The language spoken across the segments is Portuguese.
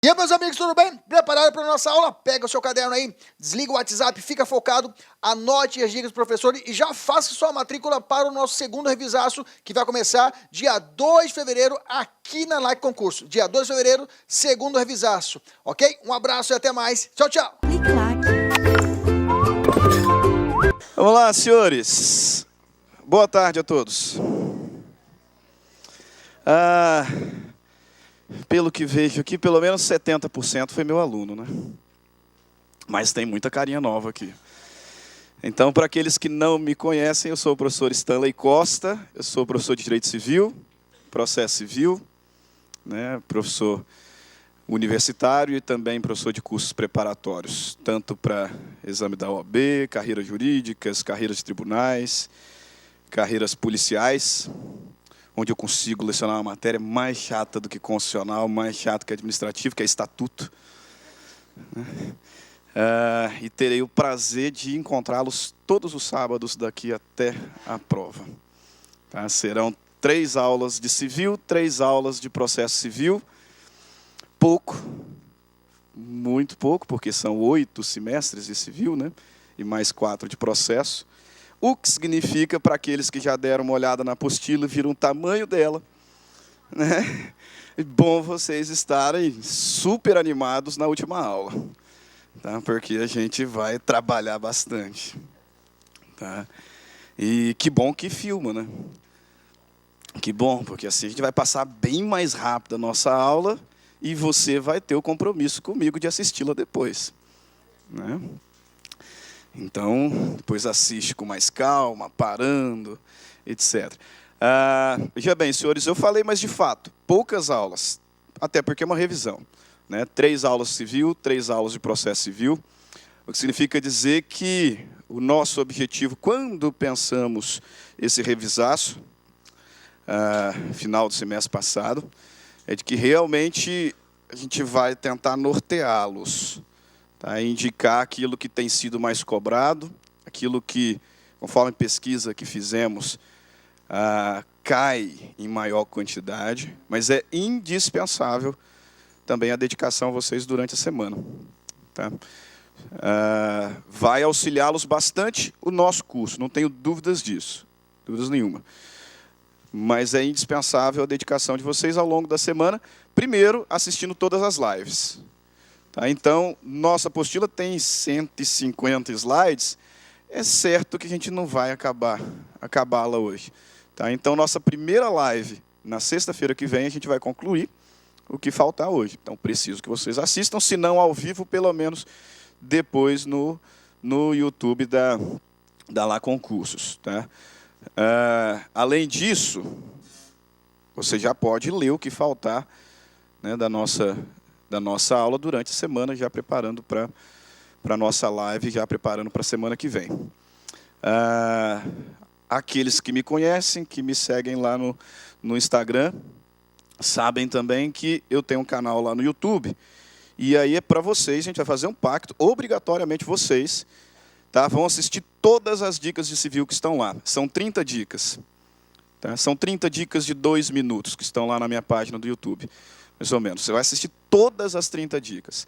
E aí, meus amigos, tudo bem? Preparado para a nossa aula? Pega o seu caderno aí, desliga o WhatsApp, fica focado, anote as dicas do professor e já faça sua matrícula para o nosso segundo revisaço, que vai começar dia 2 de fevereiro aqui na Like Concurso. Dia 2 de fevereiro, segundo revisaço, ok? Um abraço e até mais. Tchau, tchau! Vamos lá, senhores. Boa tarde a todos. Pelo que vejo aqui, pelo menos 70% foi meu aluno, né? Mas tem muita carinha nova aqui. Então, para aqueles que não me conhecem, eu sou o professor Stanley Costa, eu sou professor de Direito Civil, Processo Civil, né? Professor universitário e também professor de cursos preparatórios, tanto para exame da OAB, carreiras jurídicas, carreiras de tribunais, carreiras policiais, onde eu consigo lecionar uma matéria mais chata do que constitucional, mais chata que administrativo, que é estatuto. E terei o prazer de encontrá-los todos os sábados daqui até a prova. Tá? Serão 3 aulas de civil, 3 aulas de processo civil. Pouco, muito pouco, porque são 8 semestres de civil, né? E mais 4 de processo. O que significa, para aqueles que já deram uma olhada na apostila, viram o tamanho dela, né? É bom vocês estarem super animados na última aula, tá? Porque a gente vai trabalhar bastante. Tá? E que bom que filma, né? Que bom, porque assim a gente vai passar bem mais rápido a nossa aula e você vai ter o compromisso comigo de assisti-la depois, né? Então, depois assiste com mais calma, parando, etc. Veja bem, senhores, eu falei, mas de fato, poucas aulas, até porque é uma revisão, né? 3 aulas civil, 3 aulas de processo civil, o que significa dizer que o nosso objetivo, quando pensamos esse revisaço, final do semestre passado, é de que realmente a gente vai tentar norteá-los, tá? Indicar aquilo que tem sido mais cobrado, aquilo que, conforme pesquisa que fizemos, cai em maior quantidade, mas é indispensável também a dedicação a vocês durante a semana. Tá? Vai auxiliá-los bastante o nosso curso, não tenho dúvidas disso, dúvidas nenhuma. Mas é indispensável a dedicação de vocês ao longo da semana, primeiro assistindo todas as lives. Tá? Então, nossa apostila tem 150 slides, é certo que a gente não vai acabá-la hoje. Tá? Então, nossa primeira live, na sexta-feira que vem, a gente vai concluir o que faltar hoje. Então, preciso que vocês assistam, se não ao vivo, pelo menos depois no YouTube da Lá Concursos. Tá? Além disso, você já pode ler o que faltar, né, da nossa aula durante a semana, já preparando para a nossa live, já preparando para a semana que vem. Aqueles que me conhecem, que me seguem lá no Instagram, sabem também que eu tenho um canal lá no YouTube, e aí é para vocês, a gente vai fazer um pacto, obrigatoriamente vocês, tá, vão assistir todas as dicas de civil que estão lá. São 30 dicas. Tá? São 30 dicas de 2 minutos que estão lá na minha página do YouTube, mais ou menos. Você vai assistir todas as 30 dicas,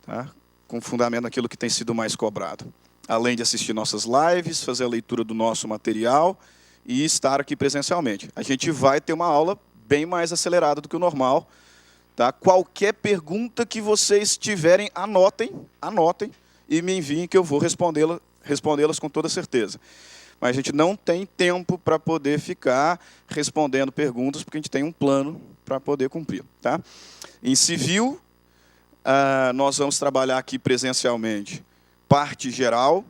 tá? Com fundamento naquilo que tem sido mais cobrado. Além de assistir nossas lives, fazer a leitura do nosso material e estar aqui presencialmente. A gente vai ter uma aula bem mais acelerada do que o normal. Tá? Qualquer pergunta que vocês tiverem, anotem e me enviem que eu vou respondê-las com toda certeza. Mas a gente não tem tempo para poder ficar respondendo perguntas, porque a gente tem um plano para poder cumprir. Tá? Em civil, nós vamos trabalhar aqui presencialmente parte geral,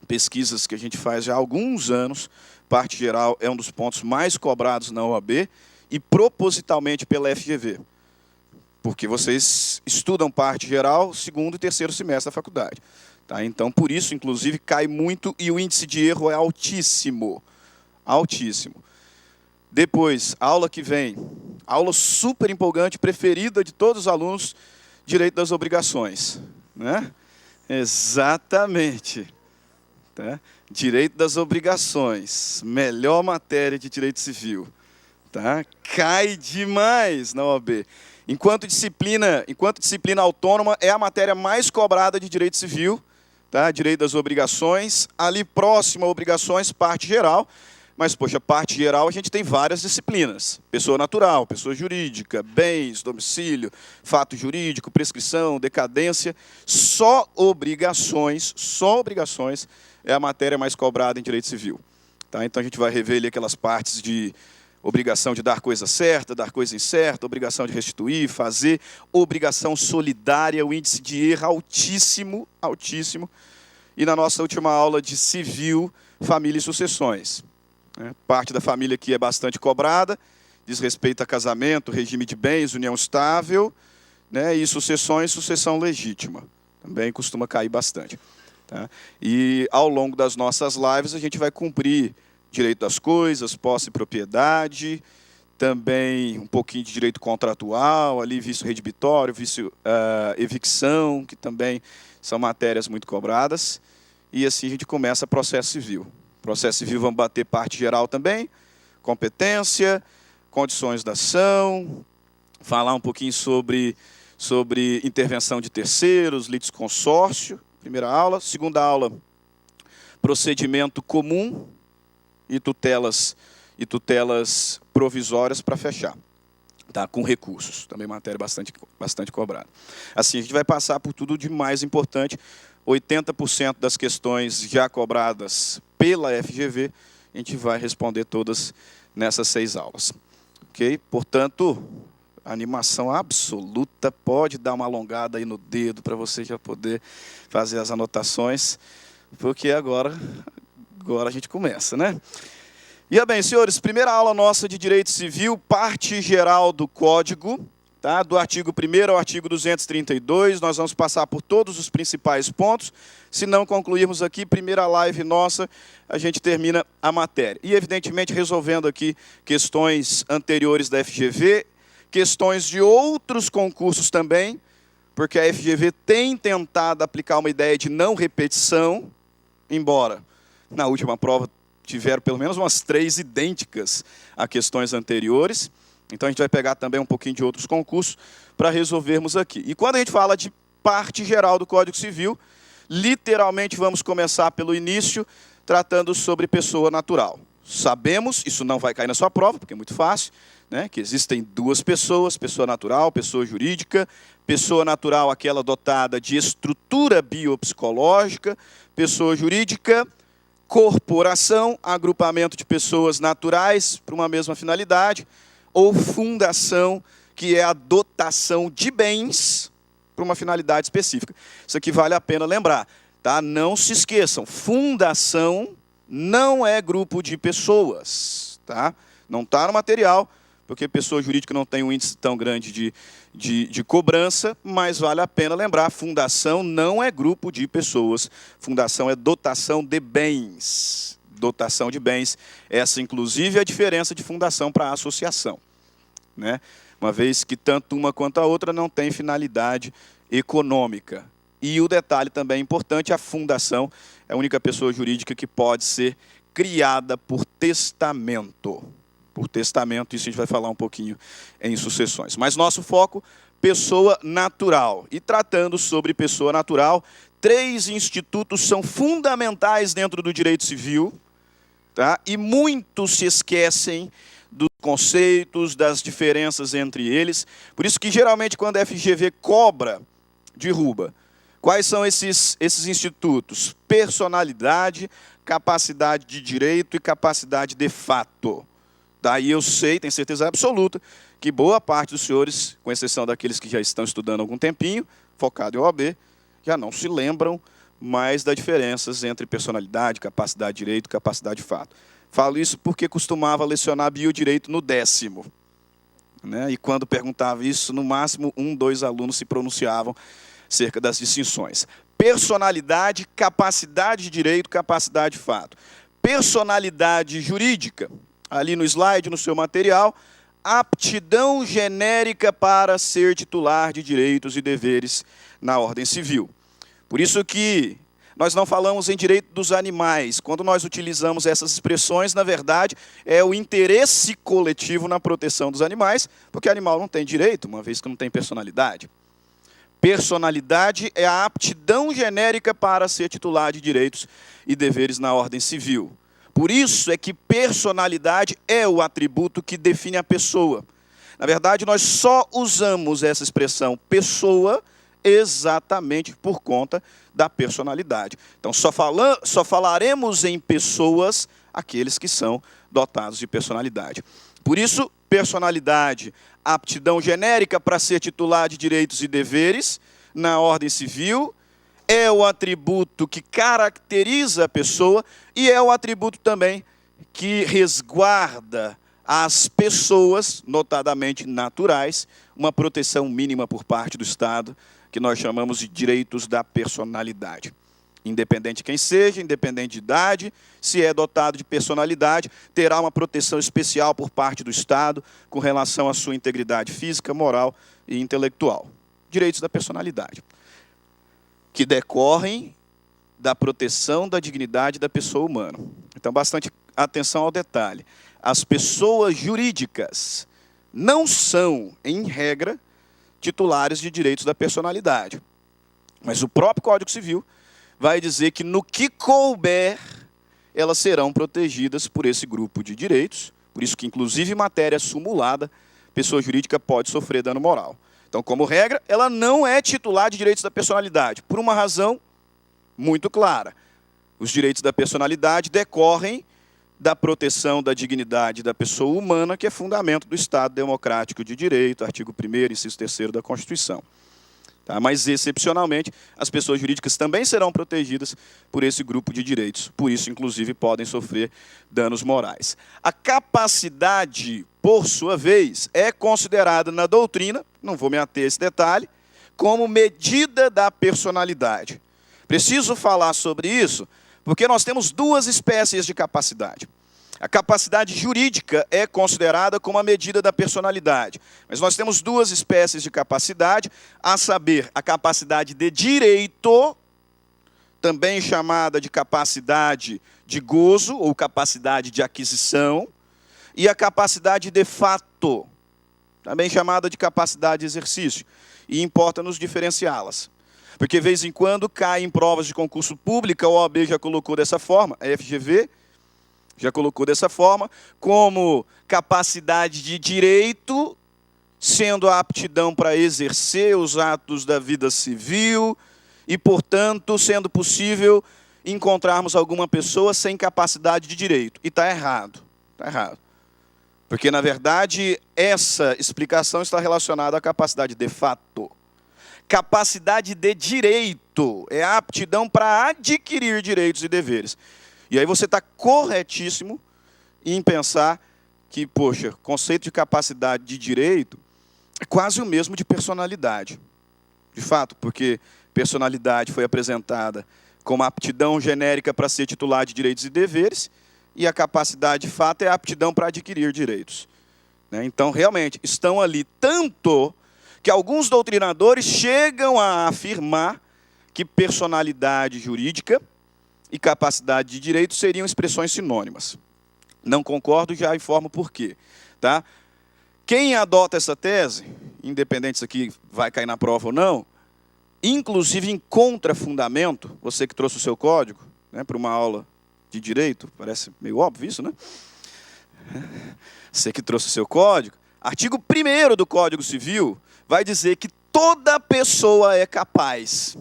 pesquisas que a gente faz já há alguns anos. Parte geral é um dos pontos mais cobrados na OAB e propositalmente pela FGV. Porque vocês estudam parte geral, segundo e terceiro semestre da faculdade. Tá? Então, por isso, inclusive, cai muito e o índice de erro é altíssimo. Altíssimo. Depois, aula que vem, aula super empolgante, preferida de todos os alunos, direito das obrigações. Né? Exatamente. Tá? Direito das obrigações, melhor matéria de direito civil. Tá? Cai demais na OAB. Enquanto disciplina autônoma é a matéria mais cobrada de direito civil, tá? Direito das obrigações, ali próximo a obrigações, parte geral. Mas, poxa, parte geral a gente tem várias disciplinas. Pessoa natural, pessoa jurídica, bens, domicílio, fato jurídico, prescrição, decadência. Só obrigações é a matéria mais cobrada em direito civil. Tá? Então, a gente vai rever ali aquelas partes de obrigação de dar coisa certa, dar coisa incerta, obrigação de restituir, fazer, obrigação solidária, o índice de erro altíssimo, altíssimo. E na nossa última aula de civil, família e sucessões. Parte da família aqui é bastante cobrada, diz respeito a casamento, regime de bens, união estável, né, e sucessões, sucessão legítima. Também costuma cair bastante. Tá? E ao longo das nossas lives a gente vai cumprir direito das coisas, posse e propriedade, também um pouquinho de direito contratual, ali vício redibitório, vício evicção, que também são matérias muito cobradas. E assim a gente começa processo civil. Processo civil vamos bater parte geral também, competência, condições da ação, falar um pouquinho sobre intervenção de terceiros, litisconsórcio, primeira aula. Segunda aula, procedimento comum e tutelas provisórias para fechar, tá? Com recursos, também matéria bastante cobrada. Assim, a gente vai passar por tudo de mais importante. 80% das questões já cobradas pela FGV, a gente vai responder todas nessas 6 aulas. Ok? Portanto, animação absoluta, pode dar uma alongada aí no dedo para você já poder fazer as anotações, porque agora a gente começa, né? E bem, senhores, primeira aula nossa de Direito Civil, parte geral do Código, tá? Do artigo 1º ao artigo 232, nós vamos passar por todos os principais pontos. Se não concluirmos aqui, primeira live nossa, a gente termina a matéria. E, evidentemente, resolvendo aqui questões anteriores da FGV, questões de outros concursos também, porque a FGV tem tentado aplicar uma ideia de não repetição, embora na última prova tiveram pelo menos umas 3 idênticas a questões anteriores. Então, a gente vai pegar também um pouquinho de outros concursos para resolvermos aqui. E quando a gente fala de parte geral do Código Civil, literalmente vamos começar pelo início, tratando sobre pessoa natural. Sabemos, isso não vai cair na sua prova, porque é muito fácil, né, que existem 2 pessoas, pessoa natural, pessoa jurídica. Pessoa natural, aquela dotada de estrutura biopsicológica. Pessoa jurídica, corporação, agrupamento de pessoas naturais para uma mesma finalidade. Ou fundação, que é a dotação de bens para uma finalidade específica. Isso aqui vale a pena lembrar, tá? Não se esqueçam, fundação não é grupo de pessoas, tá? Não está no material, porque pessoa jurídica não tem um índice tão grande de cobrança, mas vale a pena lembrar, fundação não é grupo de pessoas, fundação é dotação de bens. Dotação de bens, essa inclusive é a diferença de fundação para associação, né? Uma vez que tanto uma quanto a outra não tem finalidade econômica. E o detalhe também importante, a fundação é a única pessoa jurídica que pode ser criada por testamento. Por testamento, isso a gente vai falar um pouquinho em sucessões. Mas nosso foco, pessoa natural. E tratando sobre pessoa natural, 3 institutos são fundamentais dentro do direito civil, tá? E muitos se esquecem dos conceitos, das diferenças entre eles. Por isso que, geralmente, quando a FGV cobra, derruba. Quais são esses institutos? Personalidade, capacidade de direito e capacidade de fato. Daí eu sei, tenho certeza absoluta, que boa parte dos senhores, com exceção daqueles que já estão estudando há algum tempinho, focado em OAB, já não se lembram mais das diferenças entre personalidade, capacidade de direito e capacidade de fato. Falo isso porque costumava lecionar biodireito no 10º. Né? E quando perguntava isso, no máximo 1, 2 alunos se pronunciavam acerca das distinções. Personalidade, capacidade de direito, capacidade de fato. Personalidade jurídica, ali no slide, no seu material, aptidão genérica para ser titular de direitos e deveres na ordem civil. Por isso que nós não falamos em direito dos animais. Quando nós utilizamos essas expressões, na verdade, é o interesse coletivo na proteção dos animais, porque animal não tem direito, uma vez que não tem personalidade. Personalidade é a aptidão genérica para ser titular de direitos e deveres na ordem civil. Por isso é que personalidade é o atributo que define a pessoa. Na verdade, nós só usamos essa expressão pessoa exatamente por conta da personalidade. Então, só falaremos em pessoas aqueles que são dotados de personalidade. Por isso, personalidade, aptidão genérica para ser titular de direitos e deveres na ordem civil, é o atributo que caracteriza a pessoa e é o atributo também que resguarda às pessoas, notadamente naturais, uma proteção mínima por parte do Estado, que nós chamamos de direitos da personalidade. Independente de quem seja, independente de idade, se é dotado de personalidade, terá uma proteção especial por parte do Estado com relação à sua integridade física, moral e intelectual. Direitos da personalidade, que decorrem da proteção da dignidade da pessoa humana. Então, bastante atenção ao detalhe. As pessoas jurídicas não são, em regra, titulares de direitos da personalidade. Mas o próprio Código Civil vai dizer que, no que couber, elas serão protegidas por esse grupo de direitos, por isso que, inclusive, em matéria sumulada, pessoa jurídica pode sofrer dano moral. Então, como regra, ela não é titular de direitos da personalidade, por uma razão muito clara. Os direitos da personalidade decorrem da proteção da dignidade da pessoa humana, que é fundamento do Estado Democrático de Direito, artigo 1º, inciso 3º da Constituição. Tá? Mas, excepcionalmente, as pessoas jurídicas também serão protegidas por esse grupo de direitos. Por isso, inclusive, podem sofrer danos morais. A capacidade, por sua vez, é considerada na doutrina, não vou me ater a esse detalhe, como medida da personalidade. Preciso falar sobre isso, porque nós temos duas espécies de capacidade. A capacidade jurídica é considerada como a medida da personalidade. Mas nós temos duas espécies de capacidade, a saber, a capacidade de direito, também chamada de capacidade de gozo ou capacidade de aquisição, e a capacidade de fato, também chamada de capacidade de exercício. E importa-nos diferenciá-las. Porque, de vez em quando, cai em provas de concurso público, a OAB já colocou dessa forma, a FGV já colocou dessa forma, como capacidade de direito, sendo a aptidão para exercer os atos da vida civil, e, portanto, sendo possível encontrarmos alguma pessoa sem capacidade de direito. E está errado, está errado. Porque, na verdade, essa explicação está relacionada à capacidade de fato. Capacidade de direito é a aptidão para adquirir direitos e deveres. E aí você está corretíssimo em pensar que, poxa, conceito de capacidade de direito é quase o mesmo de personalidade. De fato, porque personalidade foi apresentada como aptidão genérica para ser titular de direitos e deveres, e a capacidade de fato é a aptidão para adquirir direitos. Então, realmente, estão ali tanto que alguns doutrinadores chegam a afirmar que personalidade jurídica e capacidade de direito seriam expressões sinônimas. Não concordo, já informo por quê. Tá? Quem adota essa tese, independente se aqui vai cair na prova ou não, inclusive encontra fundamento, você que trouxe o seu código, né, para uma aula de direito, parece meio óbvio isso, né? Você que trouxe o seu código, artigo 1º do Código Civil vai dizer que toda pessoa é capaz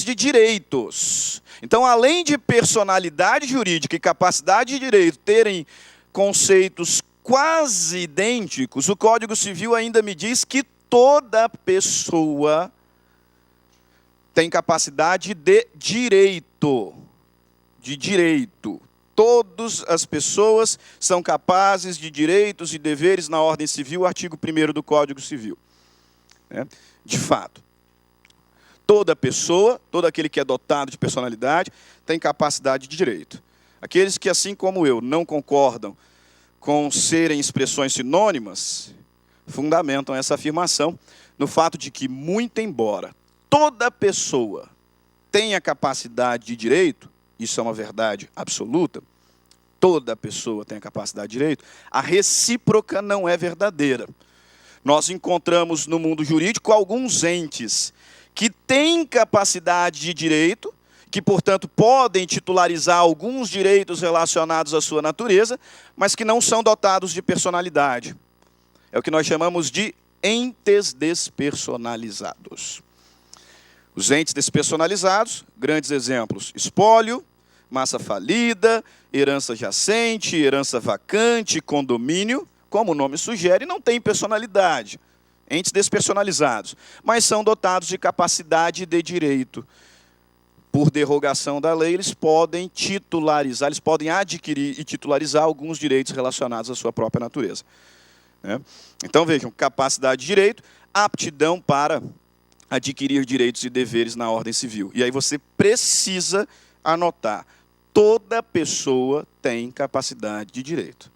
de direitos. Então, além de personalidade jurídica e capacidade de direito terem conceitos quase idênticos, o Código Civil ainda me diz que toda pessoa tem capacidade de direito. De direito. Todas as pessoas são capazes de direitos e deveres na ordem civil, artigo 1º do Código Civil. De fato. Toda pessoa, todo aquele que é dotado de personalidade, tem capacidade de direito. Aqueles que, assim como eu, não concordam com serem expressões sinônimas, fundamentam essa afirmação no fato de que, muito embora toda pessoa tem a capacidade de direito, isso é uma verdade absoluta, toda pessoa tem a capacidade de direito, a recíproca não é verdadeira. Nós encontramos no mundo jurídico alguns entes que têm capacidade de direito, que, portanto, podem titularizar alguns direitos relacionados à sua natureza, mas que não são dotados de personalidade. É o que nós chamamos de entes despersonalizados. Os entes despersonalizados, grandes exemplos: espólio, massa falida, herança jacente, herança vacante, condomínio, como o nome sugere, não têm personalidade. Entes despersonalizados, mas são dotados de capacidade de direito. Por derrogação da lei, eles podem titularizar, eles podem adquirir e titularizar alguns direitos relacionados à sua própria natureza. Então, vejam, capacidade de direito, aptidão para adquirir direitos e deveres na ordem civil. E aí você precisa anotar: toda pessoa tem capacidade de direito.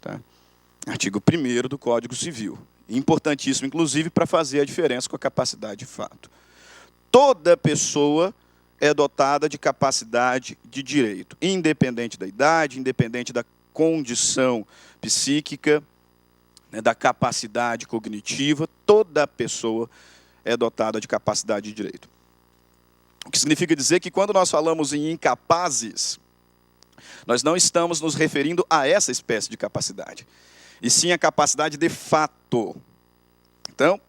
Tá? Artigo 1º do Código Civil. Importantíssimo, inclusive, para fazer a diferença com a capacidade de fato. Toda pessoa é dotada de capacidade de direito, independente da idade, independente da condição psíquica, da capacidade cognitiva, toda pessoa é dotada de capacidade de direito. O que significa dizer que, quando nós falamos em incapazes, nós não estamos nos referindo a essa espécie de capacidade, e sim a capacidade de fato. Então,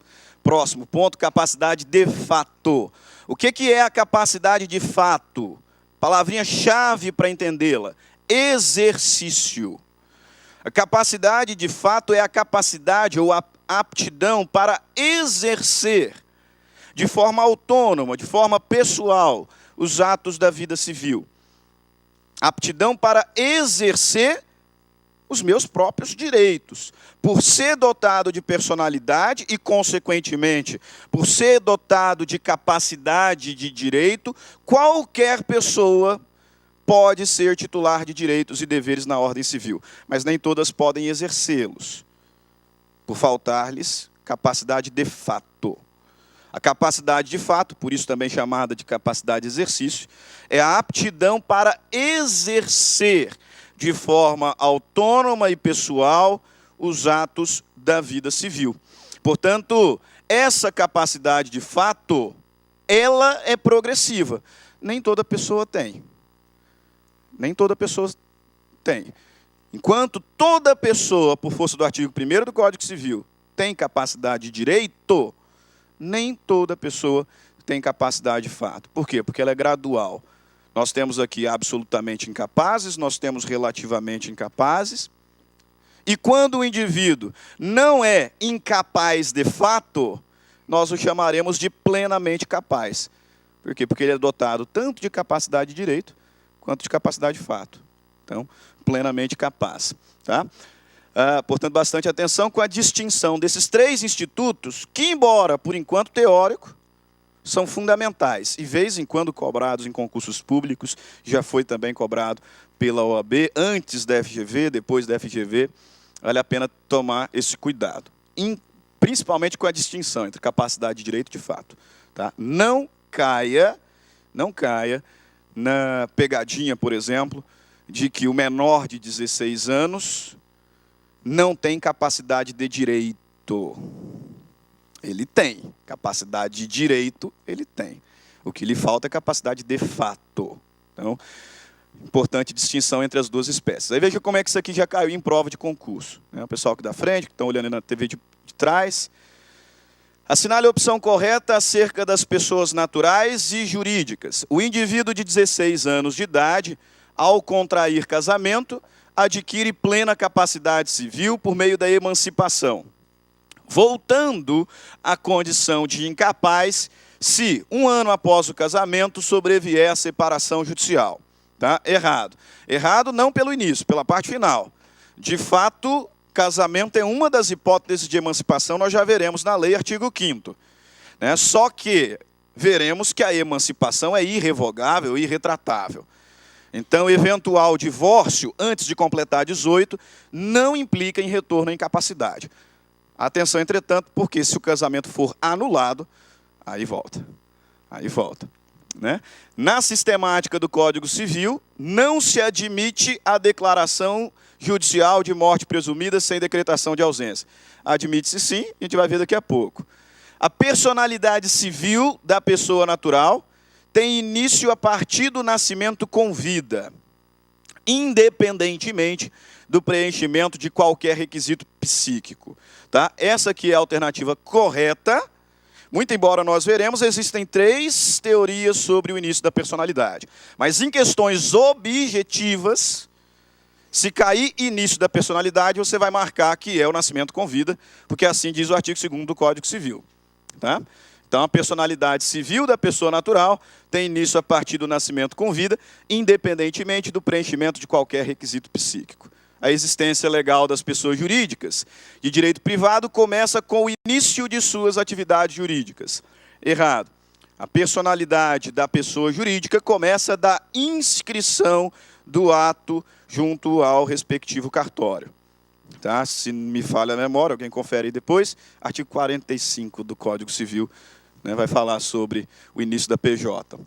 próximo ponto, capacidade de fato. O que é a capacidade de fato? Palavrinha-chave para entendê-la: exercício. A capacidade de fato é a capacidade ou a aptidão para exercer de forma autônoma, de forma pessoal, os atos da vida civil. Aptidão para exercer os meus próprios direitos, por ser dotado de personalidade e, consequentemente, por ser dotado de capacidade de direito, qualquer pessoa pode ser titular de direitos e deveres na ordem civil, mas nem todas podem exercê-los, por faltar-lhes capacidade de fato. A capacidade de fato, por isso também chamada de capacidade de exercício, é a aptidão para exercer de forma autônoma e pessoal os atos da vida civil. Portanto, essa capacidade de fato, ela é progressiva. Nem toda pessoa tem. Nem toda pessoa tem. Enquanto toda pessoa, por força do artigo 1º do Código Civil, tem capacidade de direito, nem toda pessoa tem capacidade de fato. Por quê? Porque ela é gradual. Nós temos aqui absolutamente incapazes, nós temos relativamente incapazes. E quando o indivíduo não é incapaz de fato, nós o chamaremos de plenamente capaz. Por quê? Porque ele é dotado tanto de capacidade de direito, quanto de capacidade de fato. Então, plenamente capaz. Tá? Portanto, bastante atenção com a distinção desses três institutos, que, embora, por enquanto, teórico, são fundamentais, e, vez em quando, cobrados em concursos públicos, já foi também cobrado pela OAB, antes da FGV, depois da FGV, vale a pena tomar esse cuidado, principalmente com a distinção entre capacidade de direito e de fato. Tá? Não caia na pegadinha, por exemplo, de que o menor de 16 anos não tem capacidade de direito. Ele tem. Capacidade de direito, ele tem. O que lhe falta é capacidade de fato. Então, importante distinção entre as duas espécies. Aí veja como é que isso aqui já caiu em prova de concurso. O pessoal aqui da frente, que estão olhando na TV de trás. Assinale a opção correta acerca das pessoas naturais e jurídicas. O indivíduo de 16 anos de idade, ao contrair casamento, adquire plena capacidade civil por meio da emancipação, voltando à condição de incapaz se, 1 ano após o casamento, sobrevier a separação judicial. Tá? Errado. Errado não pelo início, pela parte final. De fato, casamento é uma das hipóteses de emancipação, nós já veremos na lei, artigo 5º. Só que veremos que a emancipação é irrevogável e irretratável. Então, eventual divórcio antes de completar 18 não implica em retorno à incapacidade. Atenção, entretanto, porque se o casamento for anulado, aí volta. Aí volta. né? Na sistemática do Código Civil, não se admite a declaração judicial de morte presumida sem decretação de ausência. Admite-se sim, a gente vai ver daqui a pouco. A personalidade civil da pessoa natural tem início a partir do nascimento com vida, independentemente do preenchimento de qualquer requisito psíquico. Tá? Essa aqui é a alternativa correta. Muito embora nós veremos, existem 3 teorias sobre o início da personalidade. Mas em questões objetivas, se cair início da personalidade, você vai marcar que é o nascimento com vida, porque assim diz o artigo 2º do Código Civil. Tá? Então, a personalidade civil da pessoa natural tem início a partir do nascimento com vida, independentemente do preenchimento de qualquer requisito psíquico. A existência legal das pessoas jurídicas de direito privado começa com o início de suas atividades jurídicas. Errado. A personalidade da pessoa jurídica começa da inscrição do ato junto ao respectivo cartório. Tá? Se me falha a memória, alguém confere aí depois, artigo 45 do Código Civil, né, vai falar sobre o início da PJ.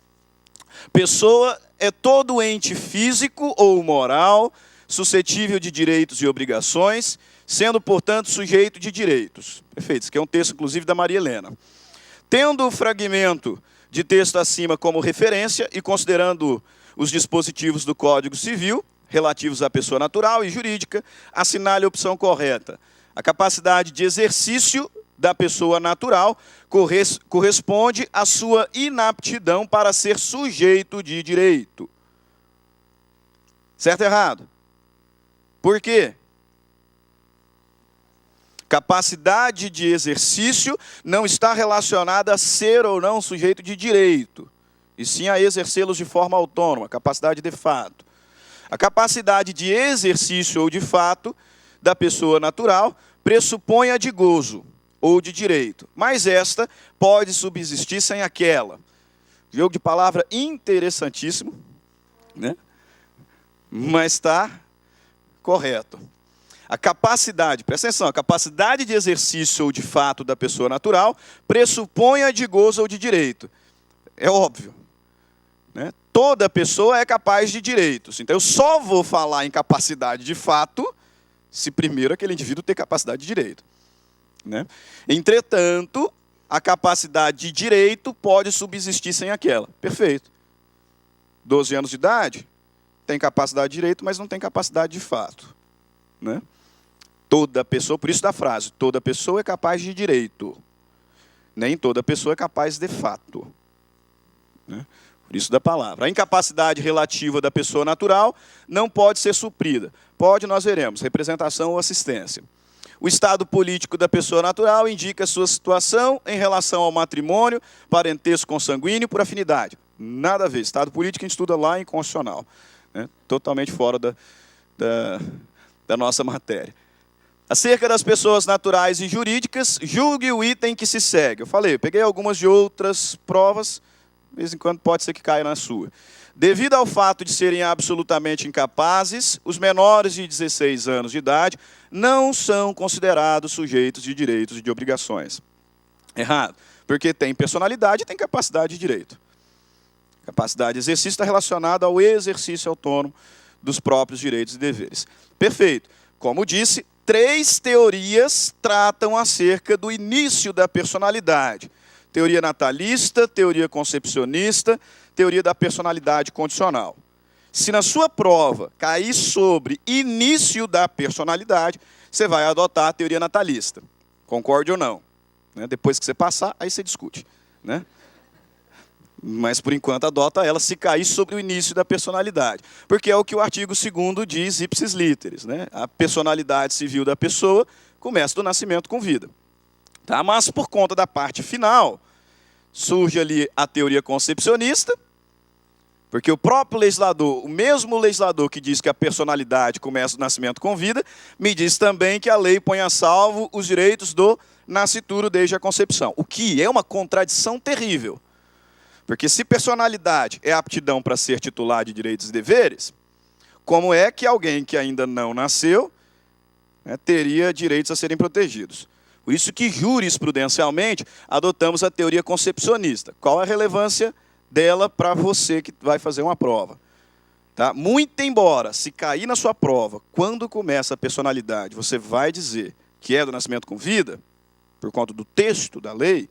Pessoa é todo ente físico ou moral suscetível de direitos e obrigações, sendo, portanto, sujeito de direitos. Perfeito, isso aqui é um texto, inclusive, da Maria Helena. Tendo o fragmento de texto acima como referência e considerando os dispositivos do Código Civil, relativos à pessoa natural e jurídica, assinale a opção correta. A capacidade de exercício da pessoa natural corresponde à sua inaptidão para ser sujeito de direito. Certo ou errado? Por quê? Capacidade de exercício não está relacionada a ser ou não sujeito de direito, e sim a exercê-los de forma autônoma, capacidade de fato. A capacidade de exercício ou de fato da pessoa natural pressupõe a de gozo ou de direito, mas esta pode subsistir sem aquela. Jogo de palavra interessantíssimo, né? Mas está correto. A capacidade, presta atenção, a capacidade de exercício ou de fato da pessoa natural pressupõe a de gozo ou de direito. É óbvio. Né? Toda pessoa é capaz de direitos. Então, eu só vou falar em capacidade de fato se primeiro aquele indivíduo ter capacidade de direito. Né? Entretanto, a capacidade de direito pode subsistir sem aquela. Perfeito. 12 anos de idade, tem capacidade de direito, mas não tem capacidade de fato. Né? Toda pessoa, por isso da frase, toda pessoa é capaz de direito. Nem toda pessoa é capaz de fato. Né? Por isso da palavra. A incapacidade relativa da pessoa natural não pode ser suprida. Pode, nós veremos, representação ou assistência. O estado político da pessoa natural indica sua situação em relação ao matrimônio, parentesco consanguíneo por afinidade. Nada a ver. Estado político a gente estuda lá em constitucional. Né? Totalmente fora da nossa matéria. Acerca das pessoas naturais e jurídicas, julgue o item que se segue. Eu falei, eu peguei algumas de outras provas, de vez em quando pode ser que caia na sua. Devido ao fato de serem absolutamente incapazes, os menores de 16 anos de idade não são considerados sujeitos de direitos e de obrigações. Errado, porque tem personalidade e tem capacidade de direito. Capacidade de exercício está relacionada ao exercício autônomo dos próprios direitos e deveres. Perfeito. Como disse, 3 teorias tratam acerca do início da personalidade. Teoria natalista, teoria concepcionista, teoria da personalidade condicional. Se na sua prova cair sobre início da personalidade, você vai adotar a teoria natalista. Concorde ou não? Né? Depois que você passar, aí você discute. Né? Mas, por enquanto, adota ela se cair sobre o início da personalidade. Porque é o que o artigo 2º diz, ipsis literis. Né? A personalidade civil da pessoa começa do nascimento com vida. Tá? Mas, por conta da parte final, surge ali a teoria concepcionista, porque o próprio legislador, o mesmo legislador que diz que a personalidade começa do nascimento com vida, me diz também que a lei põe a salvo os direitos do nascituro desde a concepção. O que é uma contradição terrível. Porque se personalidade é aptidão para ser titular de direitos e deveres, como é que alguém que ainda não nasceu, né, teria direitos a serem protegidos? Por isso que, jurisprudencialmente, adotamos a teoria concepcionista. Qual a relevância dela para você que vai fazer uma prova. Tá? Muito embora, se cair na sua prova, quando começa a personalidade, você vai dizer que é do nascimento com vida, por conta do texto da lei,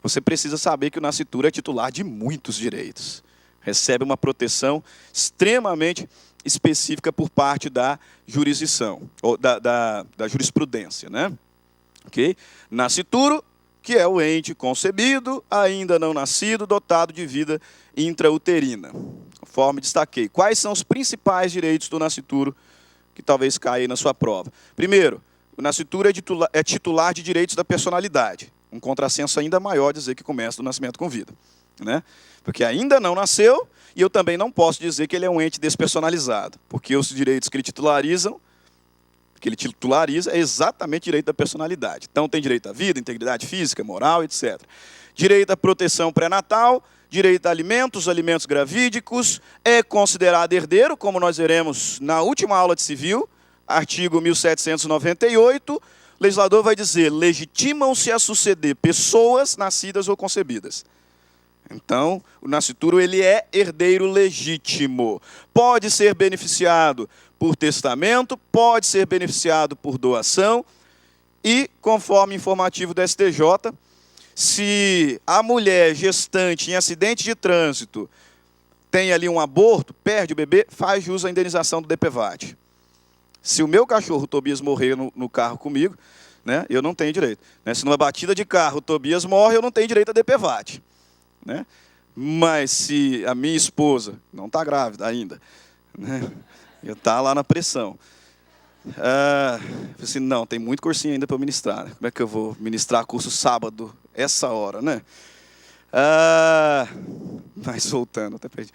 você precisa saber que o nascituro é titular de muitos direitos. Recebe uma proteção extremamente específica por parte da jurisdição, ou da jurisprudência. Né? Okay? Nascituro, que é o ente concebido, ainda não nascido, dotado de vida intrauterina. Conforme destaquei. Quais são os principais direitos do nascituro que talvez caia na sua prova? Primeiro, o nascituro é titular de direitos da personalidade. Um contrassenso ainda maior dizer que começa do nascimento com vida. Né? Porque ainda não nasceu, e eu também não posso dizer que ele é um ente despersonalizado, porque os direitos que ele titulariza é exatamente direito da personalidade. Então tem direito à vida, integridade física, moral, etc. Direito à proteção pré-natal, direito a alimentos gravídicos, é considerado herdeiro, como nós veremos na última aula de civil, artigo 1798, o legislador vai dizer, legitimam-se a suceder pessoas nascidas ou concebidas. Então, o nascituro ele é herdeiro legítimo. Pode ser beneficiado por testamento, pode ser beneficiado por doação, e, conforme informativo do STJ, se a mulher gestante em acidente de trânsito tem ali um aborto, perde o bebê, faz jus à indenização do DPVAT. Se o meu cachorro, o Tobias, morrer no carro comigo, né, eu não tenho direito. Né? Se numa batida de carro o Tobias morre, eu não tenho direito a DPVAT. Né? Mas se a minha esposa não está grávida ainda, né, está lá na pressão, assim, não, tem muito cursinho ainda para ministrar. Né? Como é que eu vou ministrar curso sábado, essa hora, né? Mas voltando, até perdi.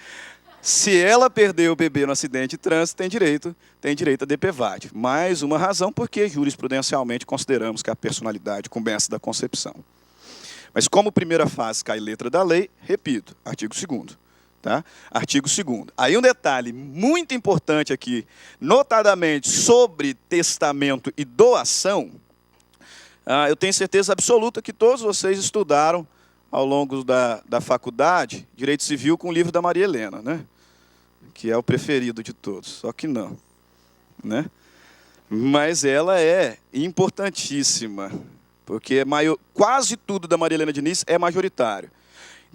Se ela perdeu o bebê no acidente de trânsito, tem direito a DPVAT. Mais uma razão porque jurisprudencialmente consideramos que a personalidade começa da concepção. Mas como primeira fase cai letra da lei, repito, artigo 2º. Tá? Artigo 2º. Aí um detalhe muito importante aqui, notadamente sobre testamento e doação, eu tenho certeza absoluta que todos vocês estudaram ao longo da faculdade Direito Civil com o livro da Maria Helena, né? Que é o preferido de todos, só que não. Né? Mas ela é importantíssima, porque quase tudo da Maria Helena Diniz é majoritário.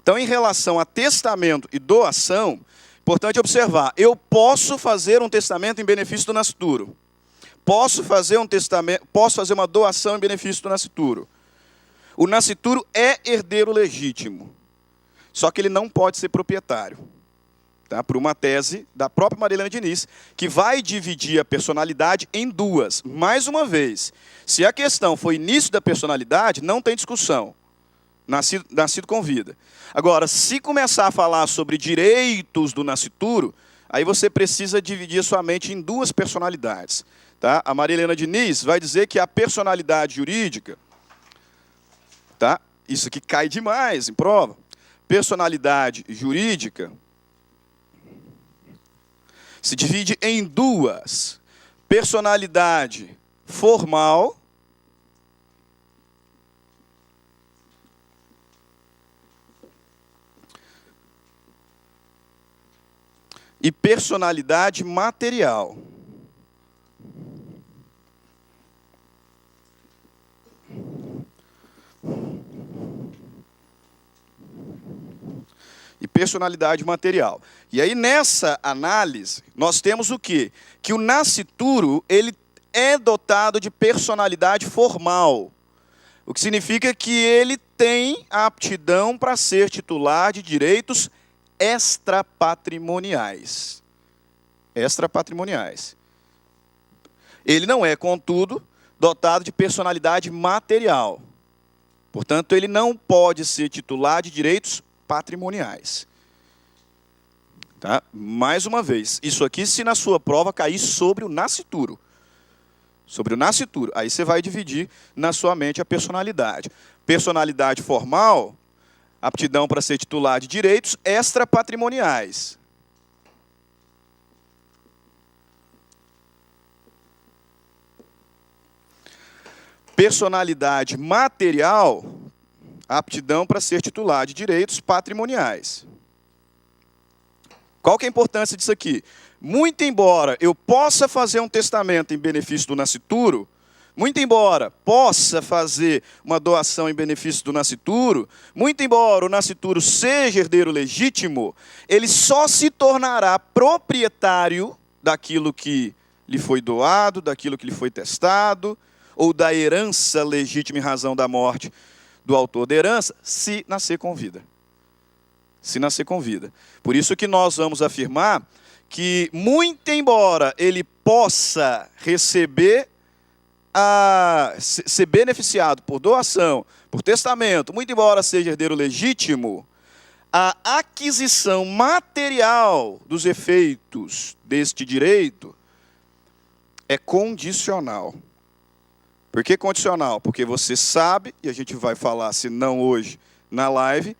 Então, em relação a testamento e doação, importante observar, eu posso fazer um testamento em benefício do nascituro. Posso fazer uma doação em benefício do nascituro. O nascituro é herdeiro legítimo, só que ele não pode ser proprietário. Tá? Por uma tese da própria Maria Helena Diniz, que vai dividir a personalidade em duas. Mais uma vez, se a questão foi início da personalidade, não tem discussão. Nascido com vida. Agora, se começar a falar sobre direitos do nascituro, aí você precisa dividir a sua mente em duas personalidades. Tá? A Maria Helena Diniz vai dizer que a personalidade jurídica, tá? Isso aqui cai demais em prova, personalidade jurídica se divide em duas. Personalidade formal e personalidade material. E personalidade material. E aí, nessa análise, nós temos o quê? Que o nascituro, ele é dotado de personalidade formal. O que significa que ele tem a aptidão para ser titular de direitos extrapatrimoniais. Extrapatrimoniais. Ele não é, contudo, dotado de personalidade material. Portanto, ele não pode ser titular de direitos patrimoniais. Tá? Mais uma vez, isso aqui se na sua prova cair sobre o nascituro. Sobre o nascituro. Aí você vai dividir na sua mente a personalidade. Personalidade formal, aptidão para ser titular de direitos extrapatrimoniais. Personalidade material, aptidão para ser titular de direitos patrimoniais. Qual que é a importância disso aqui? Muito embora eu possa fazer um testamento em benefício do nascituro, muito embora possa fazer uma doação em benefício do nascituro, muito embora o nascituro seja herdeiro legítimo, ele só se tornará proprietário daquilo que lhe foi doado, daquilo que lhe foi testado, ou da herança legítima em razão da morte do autor da herança, se nascer com vida. Se nascer com vida. Por isso que nós vamos afirmar que, muito embora ele possa receber, ser beneficiado por doação, por testamento, muito embora seja herdeiro legítimo, a aquisição material dos efeitos deste direito é condicional. Por que condicional? Porque você sabe, e a gente vai falar, se não hoje, na live,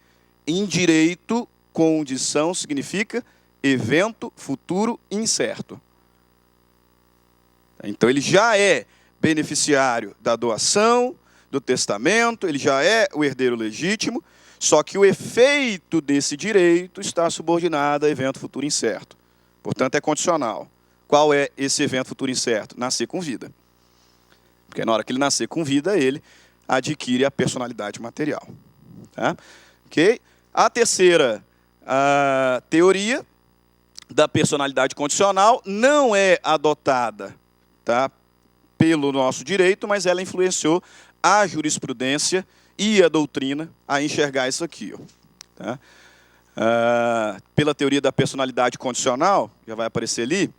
em direito, condição significa evento futuro incerto. Então ele já é beneficiário da doação, do testamento, ele já é o herdeiro legítimo, só que o efeito desse direito está subordinado a evento futuro incerto. Portanto, é condicional. Qual é esse evento futuro incerto? Nascer com vida. Porque na hora que ele nascer com vida, ele adquire a personalidade material. Tá? Ok? A terceira teoria da personalidade condicional não é adotada, tá, pelo nosso direito, mas ela influenciou a jurisprudência e a doutrina a enxergar isso aqui. Ó, tá? Pela teoria da personalidade condicional, já vai aparecer ali,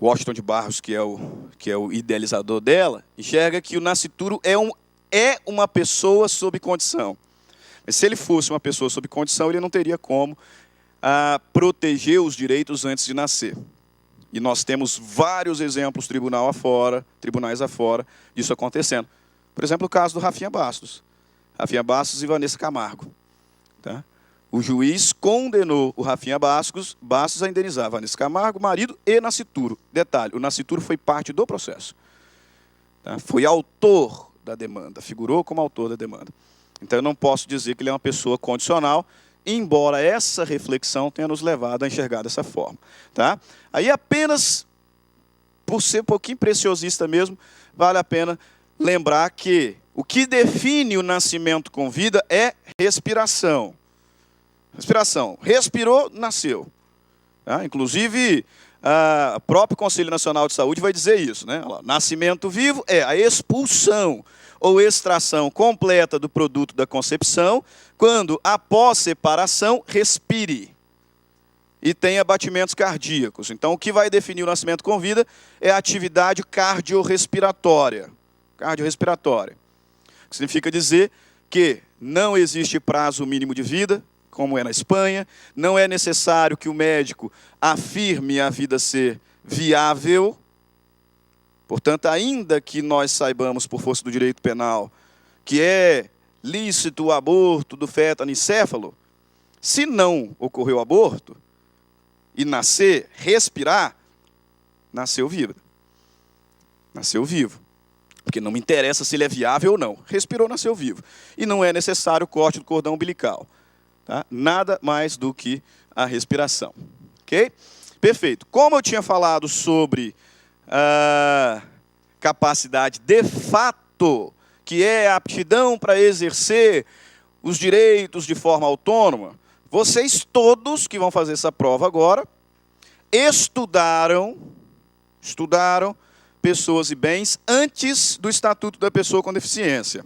Washington de Barros, que é o idealizador dela, enxerga que o nascituro é uma pessoa sob condição. Mas se ele fosse uma pessoa sob condição, ele não teria como proteger os direitos antes de nascer. E nós temos vários exemplos tribunais afora, disso acontecendo. Por exemplo, o caso do Rafinha Bastos. Rafinha Bastos e Vanessa Camargo. Tá? O juiz condenou o Rafinha Bastos a indenizar Vanessa Camargo, marido e nascituro. Detalhe, o nascituro foi parte do processo. Tá? Foi autor da demanda, figurou como autor da demanda. Então eu não posso dizer que ele é uma pessoa condicional, embora essa reflexão tenha nos levado a enxergar dessa forma. Tá? Aí apenas, por ser um pouquinho preciosista mesmo, vale a pena lembrar que o que define o nascimento com vida é respiração. Respiração. Respirou, nasceu. Tá? Inclusive, o próprio Conselho Nacional de Saúde vai dizer isso. Né? Nascimento vivo é a expulsão ou extração completa do produto da concepção, quando, após separação, respire e tenha batimentos cardíacos. Então, o que vai definir o nascimento com vida é a atividade cardiorrespiratória. Cardiorrespiratória. Que significa dizer que não existe prazo mínimo de vida, como é na Espanha, não é necessário que o médico afirme a vida ser viável. Portanto, ainda que nós saibamos, por força do direito penal, que é lícito o aborto do feto anicéfalo, se não ocorreu o aborto, e nascer, respirar, nasceu vivo. Nasceu vivo. Porque não me interessa se ele é viável ou não. Respirou, nasceu vivo. E não é necessário o corte do cordão umbilical. Tá? Nada mais do que a respiração. Ok? Perfeito. Como eu tinha falado sobre capacidade de fato, que é a aptidão para exercer os direitos de forma autônoma, vocês todos que vão fazer essa prova agora, estudaram pessoas e bens antes do Estatuto da Pessoa com Deficiência.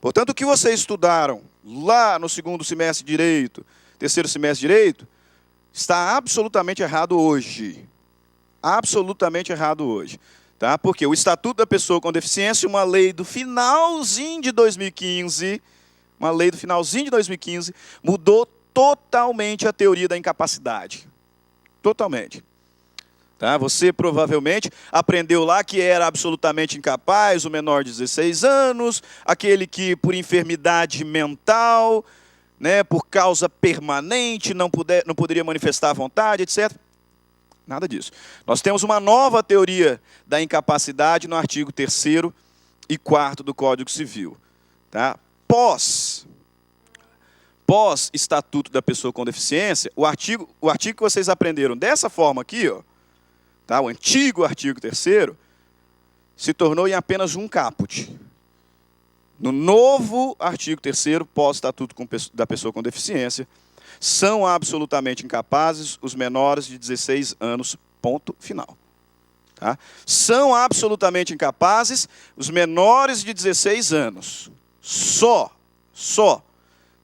Portanto, o que vocês estudaram lá no segundo semestre de Direito, terceiro semestre de Direito, está absolutamente errado hoje. Absolutamente errado hoje. Tá? Porque o Estatuto da Pessoa com Deficiência, uma lei do finalzinho de 2015, mudou totalmente a teoria da incapacidade. Totalmente. Tá? Você provavelmente aprendeu lá que era absolutamente incapaz, o menor de 16 anos, aquele que por enfermidade mental, né, por causa permanente, não poderia manifestar a vontade, etc. Nada disso. Nós temos uma nova teoria da incapacidade no artigo 3º e 4º do Código Civil. Tá? pós-estatuto da pessoa com deficiência, o artigo que vocês aprenderam dessa forma aqui, ó, tá? O antigo artigo 3º, se tornou em apenas um caput. No novo artigo 3º, pós-estatuto da pessoa com deficiência, são absolutamente incapazes os menores de 16 anos, ponto final. Tá? São absolutamente incapazes os menores de 16 anos. Só.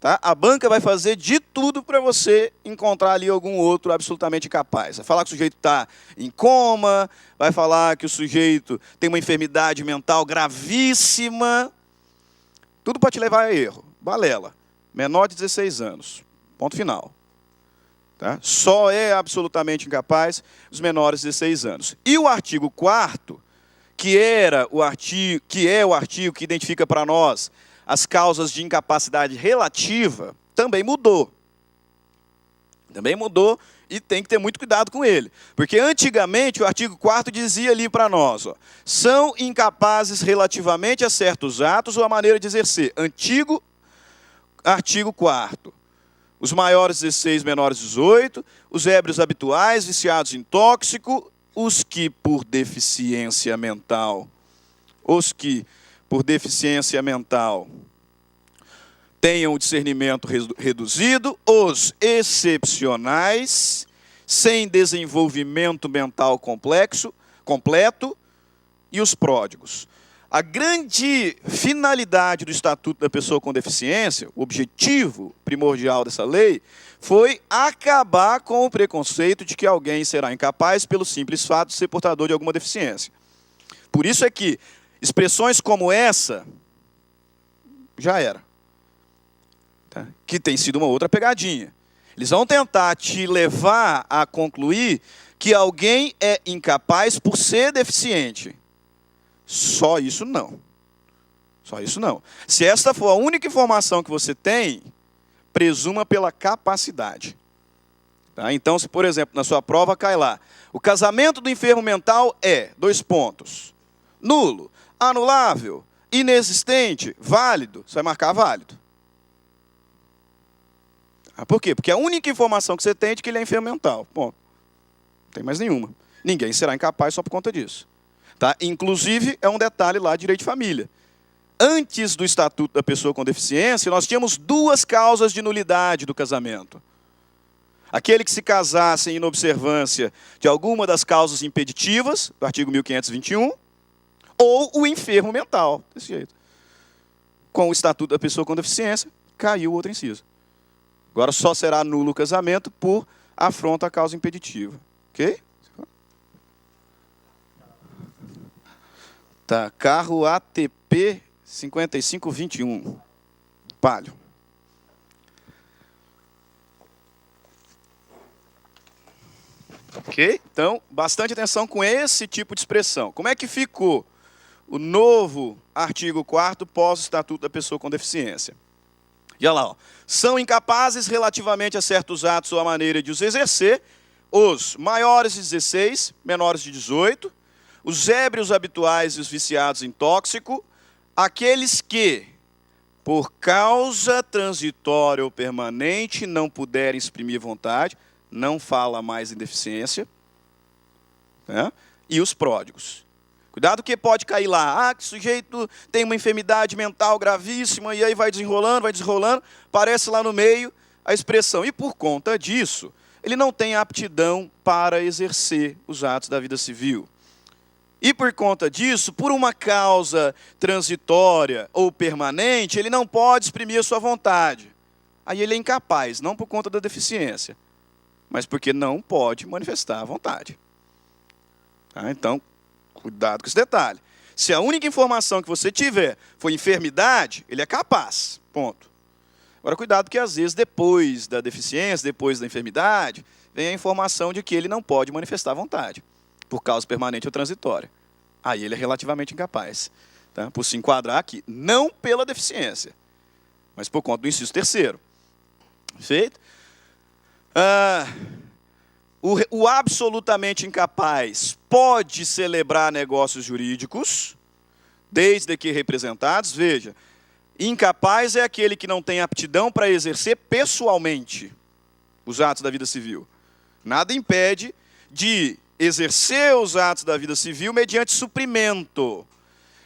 Tá? A banca vai fazer de tudo para você encontrar ali algum outro absolutamente incapaz. Vai falar que o sujeito está em coma, vai falar que o sujeito tem uma enfermidade mental gravíssima. Tudo para te levar a erro. Balela. Menor de 16 anos. Ponto final. Tá? Só é absolutamente incapaz os menores de 16 anos. E o artigo 4º, que é o artigo que identifica para nós as causas de incapacidade relativa, também mudou. Também mudou e tem que ter muito cuidado com ele. Porque antigamente o artigo 4º dizia ali para nós, ó, são incapazes relativamente a certos atos ou a maneira de exercer. Antigo artigo 4º. Os maiores 16, menores 18, os ébrios habituais, viciados em tóxico, os que por deficiência mental tenham o discernimento reduzido, os excepcionais, sem desenvolvimento mental completo, e os pródigos. A grande finalidade do Estatuto da Pessoa com Deficiência, o objetivo primordial dessa lei, foi acabar com o preconceito de que alguém será incapaz pelo simples fato de ser portador de alguma deficiência. Por isso é que expressões como essa, já era. Tá? Que tem sido uma outra pegadinha. Eles vão tentar te levar a concluir que alguém é incapaz por ser deficiente. Só isso não. Só isso não. Se esta for a única informação que você tem, presuma pela capacidade. Tá? Então, se, por exemplo, na sua prova cai lá, o casamento do enfermo mental é, : nulo, anulável, inexistente, válido, você vai marcar válido. Por quê? Porque a única informação que você tem é de que ele é enfermo mental. Ponto. Não tem mais nenhuma. Ninguém será incapaz só por conta disso. Tá? Inclusive, é um detalhe lá, direito de família. Antes do Estatuto da Pessoa com Deficiência, nós tínhamos 2 causas de nulidade do casamento. Aquele que se casasse em inobservância de alguma das causas impeditivas, do artigo 1521, ou o enfermo mental, desse jeito. Com o Estatuto da Pessoa com Deficiência, caiu o outro inciso. Agora só será nulo o casamento por afronta à causa impeditiva. Ok? Tá, carro ATP 5521. Palio. Ok? Então, bastante atenção com esse tipo de expressão. Como é que ficou o novo artigo 4º pós-Estatuto da Pessoa com Deficiência? E olha lá, ó. São incapazes relativamente a certos atos ou a maneira de os exercer os maiores de 16, menores de 18, os ébrios habituais e os viciados em tóxico, aqueles que, por causa transitória ou permanente, não puderem exprimir vontade, não fala mais em deficiência, né? E os pródigos. Cuidado que pode cair lá, que o sujeito tem uma enfermidade mental gravíssima, e aí vai desenrolando, aparece lá no meio a expressão. E por conta disso, ele não tem aptidão para exercer os atos da vida civil. E por conta disso, por uma causa transitória ou permanente, ele não pode exprimir a sua vontade. Aí ele é incapaz, não por conta da deficiência, mas porque não pode manifestar a vontade. Tá? Então, cuidado com esse detalhe. Se a única informação que você tiver foi enfermidade, ele é capaz, ponto. Agora, cuidado porque às vezes depois da deficiência, depois da enfermidade, vem a informação de que ele não pode manifestar a vontade, por causa permanente ou transitória. Aí ele é relativamente incapaz. Tá? Por se enquadrar aqui, não pela deficiência, mas por conta do inciso 3º. Perfeito? O absolutamente incapaz pode celebrar negócios jurídicos, desde que representados. Veja, Incapaz é aquele que não tem aptidão para exercer pessoalmente os atos da vida civil. Nada impede de exercer os atos da vida civil mediante suprimento.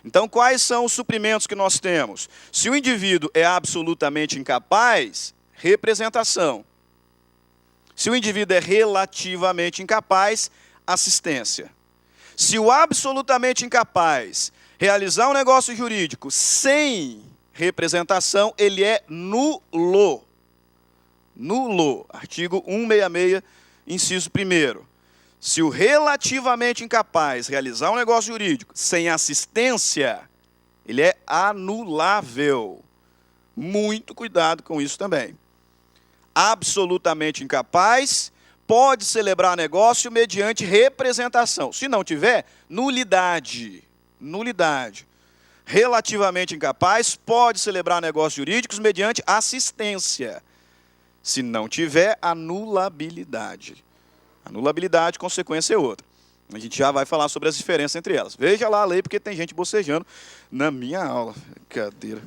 Então, quais são os suprimentos que nós temos? Se o indivíduo é absolutamente incapaz, representação. Se o indivíduo é relativamente incapaz, assistência. Se o absolutamente incapaz realizar um negócio jurídico sem representação, ele é nulo. Nulo. Artigo 166, inciso 1º. Se o relativamente incapaz realizar um negócio jurídico sem assistência, ele é anulável. Muito cuidado com isso também. Absolutamente incapaz pode celebrar negócio mediante representação. Se não tiver, nulidade. Nulidade. Relativamente incapaz pode celebrar negócios jurídicos mediante assistência. Se não tiver, anulabilidade. Anulabilidade, consequência é outra. A gente já vai falar sobre as diferenças entre elas. Veja lá a lei, porque tem gente bocejando na minha aula. Cadeira.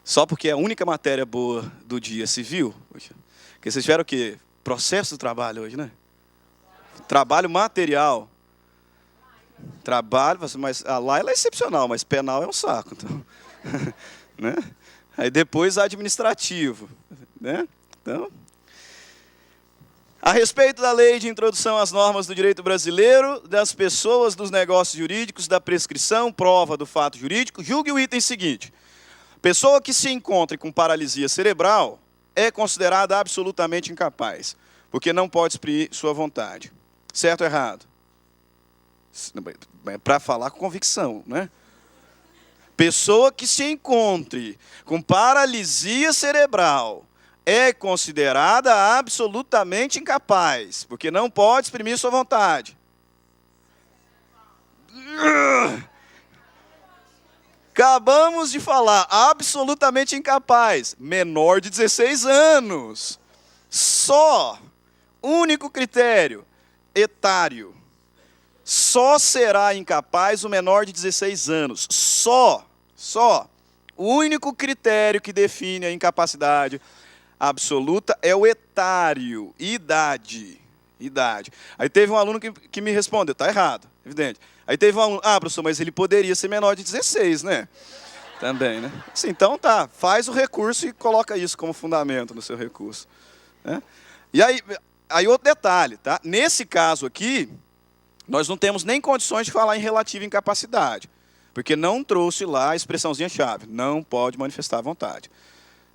Só porque é a única matéria boa do dia civil. Porque vocês tiveram o quê? Processo do trabalho hoje, né? Trabalho material. Trabalho, mas lá ela é excepcional, mas penal é um saco. Então, né? Aí depois administrativo. Né? Então, a respeito da lei de introdução às normas do direito brasileiro, das pessoas, dos negócios jurídicos, da prescrição, prova do fato jurídico, julgue o item seguinte. Pessoa que se encontre com paralisia cerebral é considerada absolutamente incapaz, porque não pode exprimir sua vontade. Certo ou errado? É para falar com convicção, né? Pessoa que se encontre com paralisia cerebral é considerada absolutamente incapaz, porque não pode exprimir sua vontade. Acabamos de falar, absolutamente incapaz, menor de 16 anos. Só, único critério, etário. Só será incapaz o menor de 16 anos. Só. O único critério que define a incapacidade absoluta é o etário, idade. Aí teve um aluno que me respondeu, está errado, evidente. Aí teve um aluno, professor, mas ele poderia ser menor de 16, né? Também, né? Assim, então tá, faz o recurso e coloca isso como fundamento no seu recurso. Né? E aí outro detalhe, tá? Nesse caso aqui, nós não temos nem condições de falar em relativa incapacidade, porque não trouxe lá a expressãozinha-chave, não pode manifestar a vontade.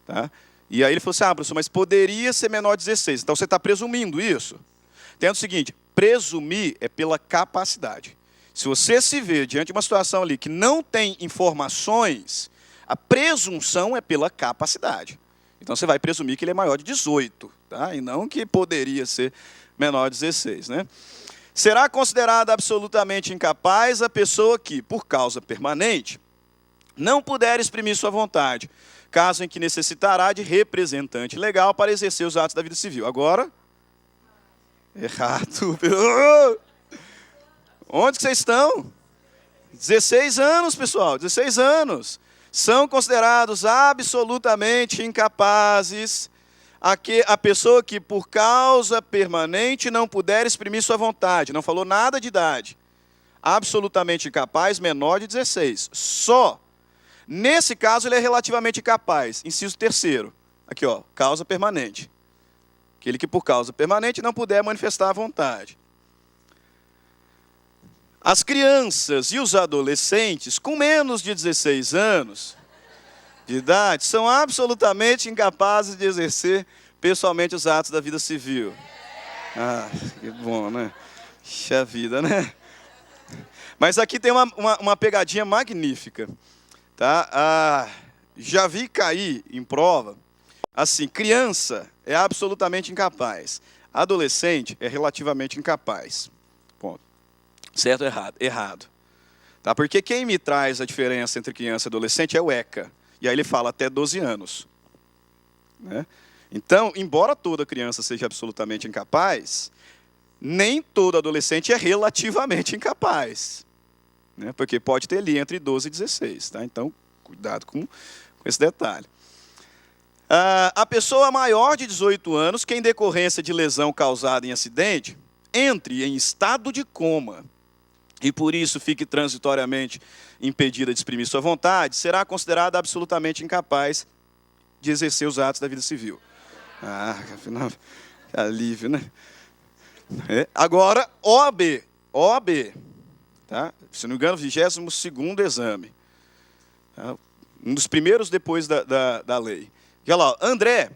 Tá? E aí ele falou assim, professor, mas poderia ser menor de 16, então você está presumindo isso? Entenda o seguinte, presumir é pela capacidade. Se você se vê diante de uma situação ali que não tem informações, a presunção é pela capacidade. Então você vai presumir que ele é maior de 18, tá? E não que poderia ser menor de 16. Né? Será considerada absolutamente incapaz a pessoa que, por causa permanente, não puder exprimir sua vontade, caso em que necessitará de representante legal para exercer os atos da vida civil. Agora, errado. Onde que vocês estão? 16 anos, pessoal, 16 anos. São considerados absolutamente incapazes a pessoa que, por causa permanente, não puder exprimir sua vontade. Não falou nada de idade. Absolutamente incapaz, menor de 16. Só. Nesse caso, ele é relativamente incapaz. Inciso 3º. Aqui, ó, causa permanente. Aquele que, por causa permanente, não puder manifestar a vontade. As crianças e os adolescentes com menos de 16 anos de idade são absolutamente incapazes de exercer pessoalmente os atos da vida civil. Que bom, né? Puxa vida, né? Mas aqui tem uma pegadinha magnífica. Tá? Já vi cair em prova, assim, criança é absolutamente incapaz, adolescente é relativamente incapaz. Ponto. Certo ou errado? Errado. Tá? Porque quem me traz a diferença entre criança e adolescente é o ECA. E aí ele fala até 12 anos. Né? Então, embora toda criança seja absolutamente incapaz, nem todo adolescente é relativamente incapaz. né? Porque pode ter ali entre 12 e 16. Tá? Então, cuidado com esse detalhe. A pessoa maior de 18 anos, que em decorrência de lesão causada em acidente, entre em estado de coma e por isso fique transitoriamente impedida de exprimir sua vontade, será considerada absolutamente incapaz de exercer os atos da vida civil. Afinal, que alívio, né? Agora, OAB, tá? Se não me engano, 22º exame. Tá? Um dos primeiros depois da lei. Olha lá, André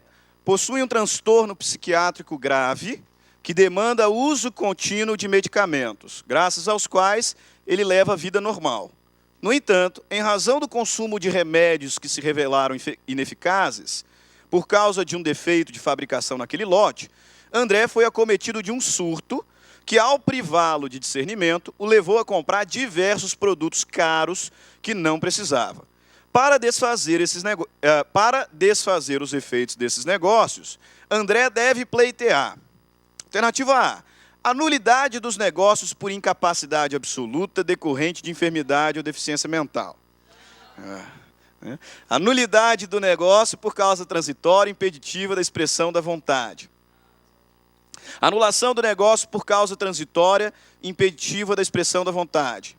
possui um transtorno psiquiátrico grave que demanda uso contínuo de medicamentos, graças aos quais ele leva a vida normal. No entanto, em razão do consumo de remédios que se revelaram ineficazes, por causa de um defeito de fabricação naquele lote, André foi acometido de um surto que, ao privá-lo de discernimento, o levou a comprar diversos produtos caros que não precisava. Para desfazer os efeitos desses negócios, André deve pleitear. Alternativa A, a nulidade dos negócios por incapacidade absoluta decorrente de enfermidade ou deficiência mental. A nulidade do negócio por causa transitória impeditiva da expressão da vontade. Anulação do negócio por causa transitória impeditiva da expressão da vontade.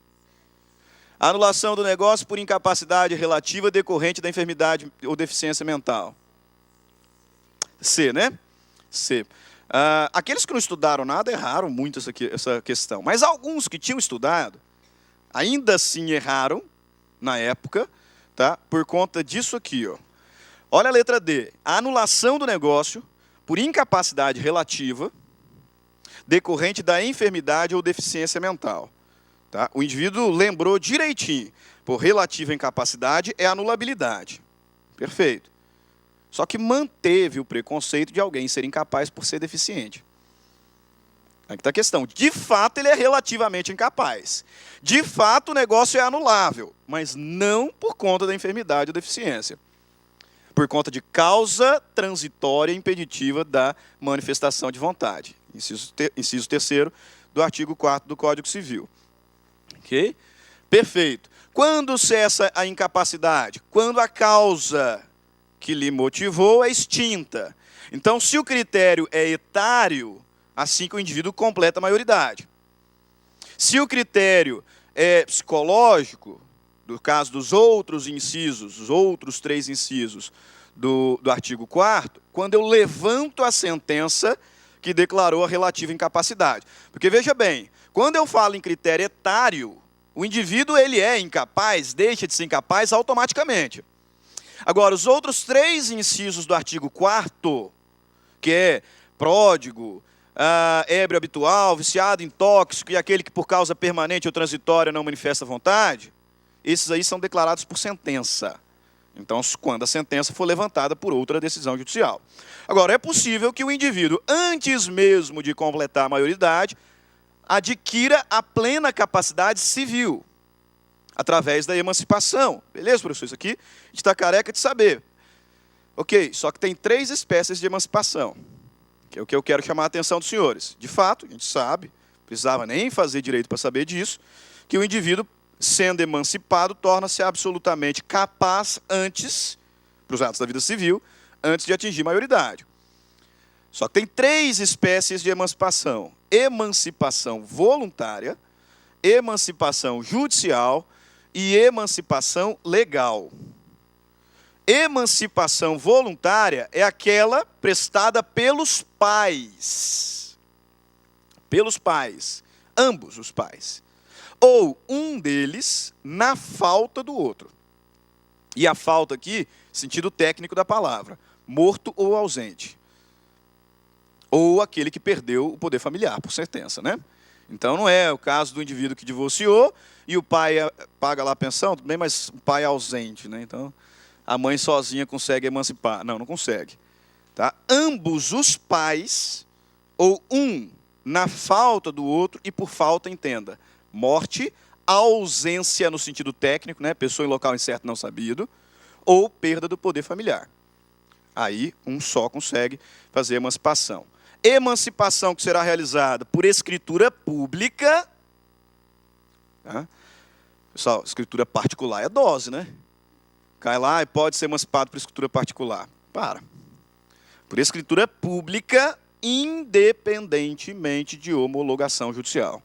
Anulação do negócio por incapacidade relativa decorrente da enfermidade ou deficiência mental. C, né? C. Aqueles que não estudaram nada erraram muito essa questão. Mas alguns que tinham estudado, ainda assim erraram, na época, tá? Por conta disso aqui. Ó. Olha a letra D. A anulação do negócio por incapacidade relativa decorrente da enfermidade ou deficiência mental. Tá? O indivíduo lembrou direitinho. Por relativa incapacidade é anulabilidade. Perfeito. Só que manteve o preconceito de alguém ser incapaz por ser deficiente. Aqui está a questão. De fato, ele é relativamente incapaz. De fato, o negócio é anulável, mas não por conta da enfermidade ou deficiência. Por conta de causa transitória impeditiva da manifestação de vontade. Inciso 3º do artigo 4º do Código Civil. Ok? Perfeito. Quando cessa a incapacidade? Quando a causa que lhe motivou é extinta. Então, se o critério é etário, assim que o indivíduo completa a maioridade. Se o critério é psicológico, no caso dos outros incisos, os outros 3 incisos do artigo 4º, quando eu levanto a sentença que declarou a relativa incapacidade. Porque, veja bem, quando eu falo em critério etário, o indivíduo ele é incapaz, deixa de ser incapaz automaticamente. Agora, os outros 3 incisos do artigo 4º, que é pródigo, ébrio habitual, viciado em tóxico e aquele que por causa permanente ou transitória não manifesta vontade, esses aí são declarados por sentença. Então, quando a sentença for levantada por outra decisão judicial. Agora, é possível que o indivíduo, antes mesmo de completar a maioridade, adquira a plena capacidade civil, através da emancipação. Beleza, professor? Isso aqui a gente está careca de saber. Ok, só que tem 3 espécies de emancipação, que é o que eu quero chamar a atenção dos senhores. De fato, a gente sabe, precisava nem fazer direito para saber disso, que o indivíduo, sendo emancipado, torna-se absolutamente capaz antes, para os atos da vida civil, antes de atingir maioridade. Só que tem 3 espécies de emancipação. Emancipação voluntária, emancipação judicial e emancipação legal. Emancipação voluntária é aquela prestada pelos pais. Pelos pais. Ambos os pais. Ou um deles na falta do outro. E a falta aqui, sentido técnico da palavra. Morto ou ausente. Ou aquele que perdeu o poder familiar, por sentença, né? Então, não é o caso do indivíduo que divorciou e o pai paga lá a pensão, tudo bem, mas o pai é ausente, né? Então, a mãe sozinha consegue emancipar. Não, não consegue. Tá? Ambos os pais, ou um na falta do outro, e por falta, entenda, morte, ausência no sentido técnico, né? Pessoa em local incerto não sabido, ou perda do poder familiar. Aí, um só consegue fazer a emancipação. Emancipação que será realizada por escritura pública, tá? Pessoal, escritura particular é dose, né? Cai lá e pode ser emancipado por escritura particular. Para. Por escritura pública, independentemente de homologação judicial.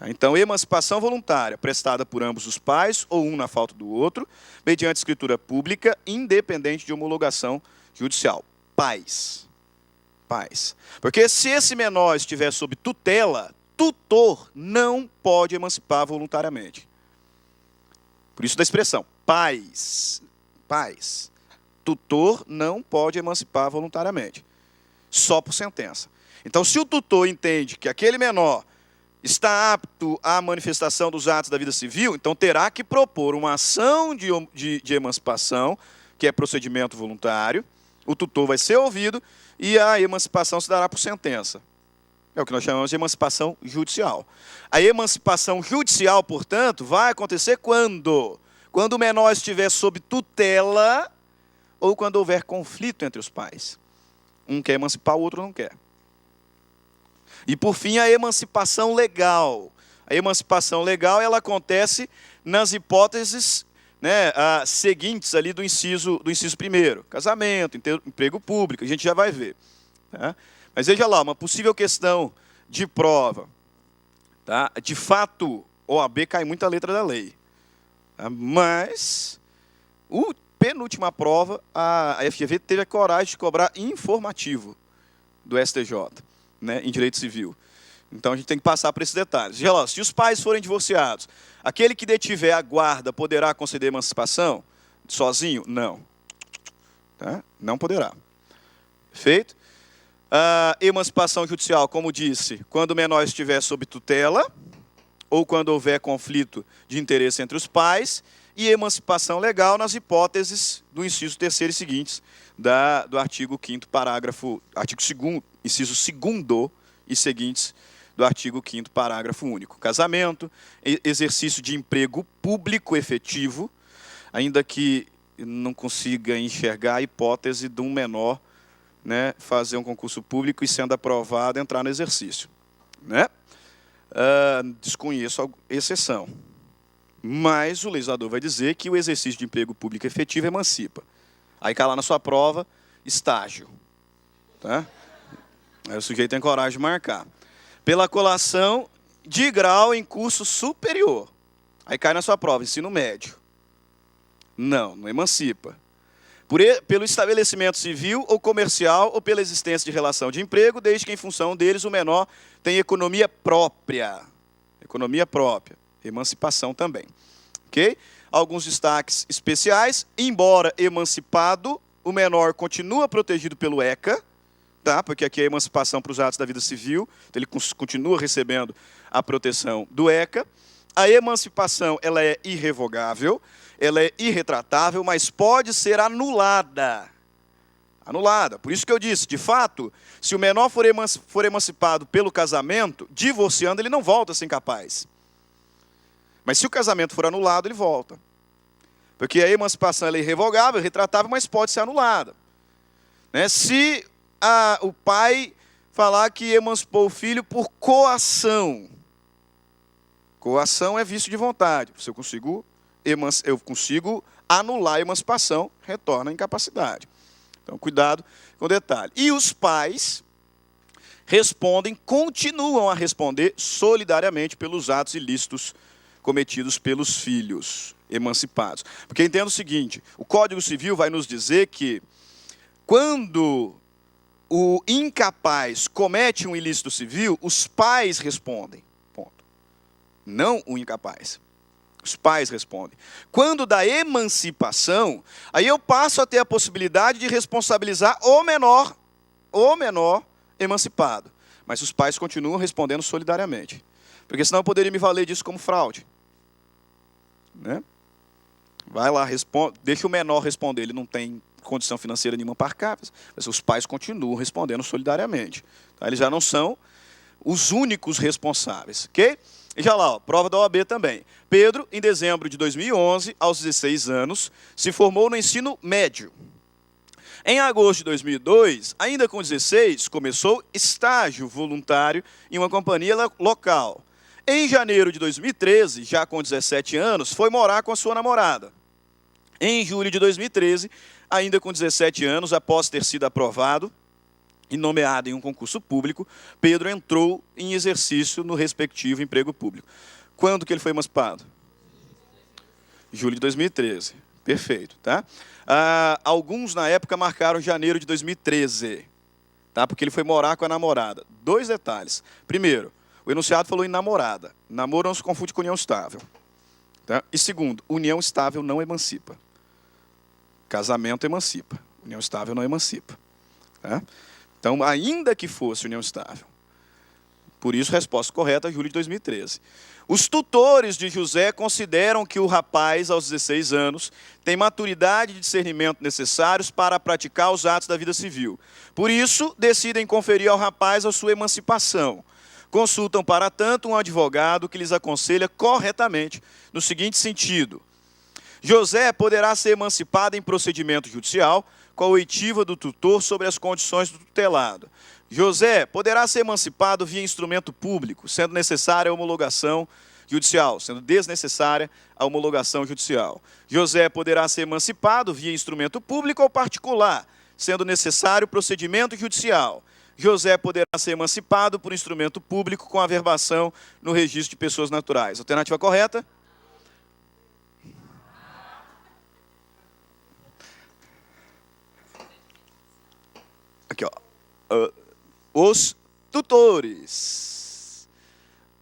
Então, emancipação voluntária, prestada por ambos os pais, ou um na falta do outro, mediante escritura pública, independente de homologação judicial. Pais. Pais. Porque se esse menor estiver sob tutela, tutor não pode emancipar voluntariamente. Por isso da expressão, pais. Pais. Tutor não pode emancipar voluntariamente. Só por sentença. Então, se o tutor entende que aquele menor está apto à manifestação dos atos da vida civil, então terá que propor uma ação de emancipação, que é procedimento voluntário, o tutor vai ser ouvido e a emancipação se dará por sentença. É o que nós chamamos de emancipação judicial. A emancipação judicial, portanto, vai acontecer quando? Quando o menor estiver sob tutela ou quando houver conflito entre os pais. Um quer emancipar, o outro não quer. E, por fim, a emancipação legal. A emancipação legal ela acontece nas hipóteses, né, seguintes ali do inciso primeiro. Casamento, emprego público, a gente já vai ver. Tá? Mas veja lá, uma possível questão de prova. Tá? De fato, OAB cai muita letra da lei. Tá? Mas, penúltima prova, a FGV teve a coragem de cobrar informativo do STJ. Né, em direito civil. Então, a gente tem que passar por esses detalhes. Já lá, se os pais forem divorciados, aquele que detiver a guarda poderá conceder emancipação sozinho? Não. Tá? Não poderá. Perfeito? Emancipação judicial, como disse, quando o menor estiver sob tutela, ou quando houver conflito de interesse entre os pais, e emancipação legal nas hipóteses do inciso 3º e seguintes do artigo 5º, parágrafo, artigo 2º, inciso 2º e seguintes do artigo 5º, parágrafo único. Casamento, exercício de emprego público efetivo, ainda que não consiga enxergar a hipótese de um menor, né, fazer um concurso público e, sendo aprovado, entrar no exercício. Né? Desconheço a exceção. Mas o legislador vai dizer que o exercício de emprego público efetivo emancipa. Aí cai lá na sua prova, estágio. Tá? Aí o sujeito tem coragem de marcar. Pela colação de grau em curso superior. Aí cai na sua prova, ensino médio. Não emancipa. Pelo estabelecimento civil ou comercial ou pela existência de relação de emprego, desde que em função deles o menor tem economia própria. Economia própria. Emancipação também. Ok? Alguns destaques especiais. Embora emancipado, o menor continua protegido pelo ECA, tá? Porque aqui é a emancipação para os atos da vida civil, então ele continua recebendo a proteção do ECA. A emancipação ela é irrevogável, ela é irretratável, mas pode ser anulada. Anulada. Por isso que eu disse, de fato, se o menor for emancipado pelo casamento, divorciando, ele não volta a ser incapaz. Mas se o casamento for anulado, ele volta. Porque a emancipação ela é irrevogável, retratável, mas pode ser anulada. Né? Se o pai falar que emancipou o filho por coação. Coação é vício de vontade. Se eu consigo anular a emancipação, retorna a incapacidade. Então, cuidado com o detalhe. E os pais continuam a responder solidariamente pelos atos ilícitos cometidos pelos filhos emancipados. Porque entenda o seguinte, o Código Civil vai nos dizer que quando o incapaz comete um ilícito civil, os pais respondem. Ponto. Não o incapaz. Os pais respondem. Quando da emancipação, aí eu passo a ter a possibilidade de responsabilizar o menor emancipado. Mas os pais continuam respondendo solidariamente. Porque senão eu poderia me valer disso como fraude. Né? Vai lá, deixa o menor responder, ele não tem condição financeira nenhuma para arcar, mas os pais continuam respondendo solidariamente. Tá? Eles já não são os únicos responsáveis. Ok? E já lá, prova da OAB também. Pedro, em dezembro de 2011, aos 16 anos, se formou no ensino médio. Em agosto de 2002, ainda com 16, começou estágio voluntário em uma companhia local. Em janeiro de 2013, já com 17 anos, foi morar com a sua namorada. Em julho de 2013, ainda com 17 anos, após ter sido aprovado e nomeado em um concurso público, Pedro entrou em exercício no respectivo emprego público. Quando que ele foi emancipado? Julho de 2013. Perfeito, tá? Alguns, na época, marcaram janeiro de 2013, tá? Porque ele foi morar com a namorada. 2 detalhes. Primeiro, o enunciado falou em namorada. Namoro não se confunde com união estável. Tá? E segundo, união estável não emancipa. Casamento emancipa. União estável não emancipa. Tá? Então, ainda que fosse união estável. Por isso, resposta correta, julho de 2013. Os tutores de José consideram que o rapaz, aos 16 anos, tem maturidade e discernimento necessários para praticar os atos da vida civil. Por isso, decidem conferir ao rapaz a sua emancipação. Consultam, para tanto, um advogado que lhes aconselha corretamente, no seguinte sentido: José poderá ser emancipado em procedimento judicial com a oitiva do tutor sobre as condições do tutelado. José poderá ser emancipado via instrumento público, sendo necessária a homologação judicial, sendo desnecessária a homologação judicial. José poderá ser emancipado via instrumento público ou particular, sendo necessário procedimento judicial. José poderá ser emancipado por instrumento público com averbação no registro de pessoas naturais. Alternativa correta? Aqui, ó. Os tutores.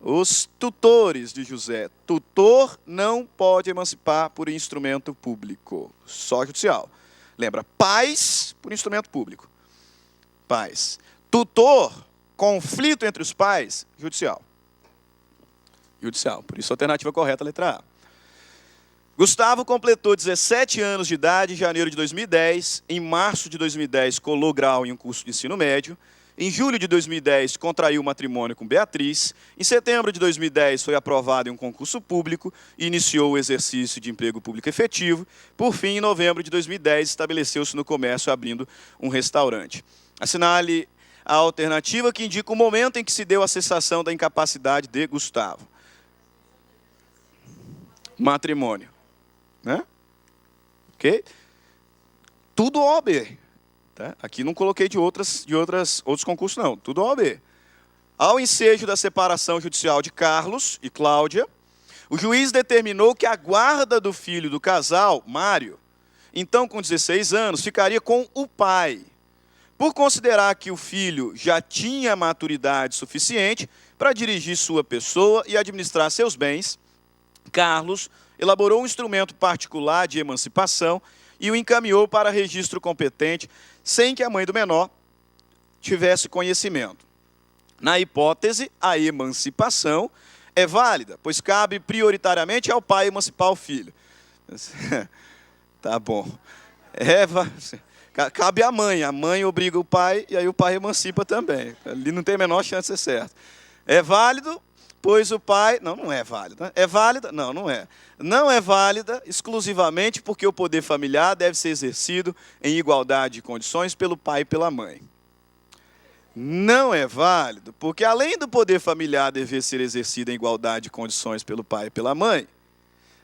Os tutores de José. Tutor não pode emancipar por instrumento público, só judicial. Lembra, pais por instrumento público. Pais. Tutor, conflito entre os pais, judicial. Judicial. Por isso, a alternativa correta, letra A. Gustavo completou 17 anos de idade em janeiro de 2010. Em março de 2010, colou grau em um curso de ensino médio. Em julho de 2010, contraiu matrimônio com Beatriz. Em setembro de 2010, foi aprovado em um concurso público e iniciou o exercício de emprego público efetivo. Por fim, em novembro de 2010, estabeleceu-se no comércio, abrindo um restaurante. Assinale a alternativa que indica o momento em que se deu a cessação da incapacidade de Gustavo. Matrimônio. Né? Ok? Tudo OAB. Tá? Aqui não coloquei de outros concursos, não. Tudo OAB. Ao ensejo da separação judicial de Carlos e Cláudia, o juiz determinou que a guarda do filho do casal, Mário, então com 16 anos, ficaria com o pai. Por considerar que o filho já tinha maturidade suficiente para dirigir sua pessoa e administrar seus bens, Carlos elaborou um instrumento particular de emancipação e o encaminhou para registro competente, sem que a mãe do menor tivesse conhecimento. Na hipótese, a emancipação é válida, pois cabe prioritariamente ao pai emancipar o filho. Tá bom. Cabe à mãe. A mãe obriga o pai e aí o pai emancipa também. Ali não tem a menor chance de ser certo. É válido, pois o pai... Não é válido. Né? É válida? Não, não é. Não é válida exclusivamente porque o poder familiar deve ser exercido em igualdade de condições pelo pai e pela mãe. Não é válido porque, além do poder familiar dever ser exercido em igualdade de condições pelo pai e pela mãe,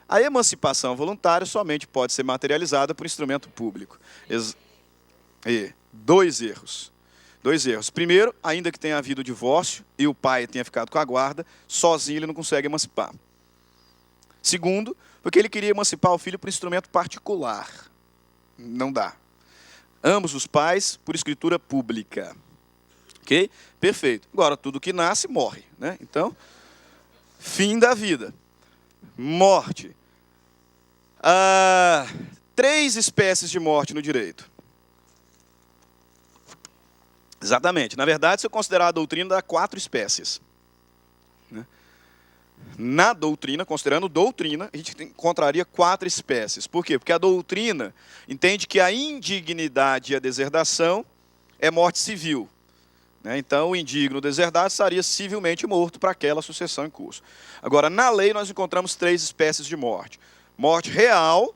a emancipação voluntária somente pode ser materializada por instrumento público. Dois erros. Primeiro, ainda que tenha havido divórcio e o pai tenha ficado com a guarda, sozinho ele não consegue emancipar. Segundo, porque ele queria emancipar o filho por instrumento particular. Não dá. Ambos os pais por escritura pública. Ok? Perfeito. Agora, tudo que nasce, morre. Né? Então, fim da vida. Morte. 3 espécies de morte no direito. Exatamente. Na verdade, se eu considerar a doutrina, dá 4 espécies. Na doutrina, considerando doutrina, a gente encontraria 4 espécies. Por quê? Porque a doutrina entende que a indignidade e a deserdação é morte civil. Então, o indigno deserdado estaria civilmente morto para aquela sucessão em curso. Agora, na lei, nós encontramos 3 espécies de morte. Morte real,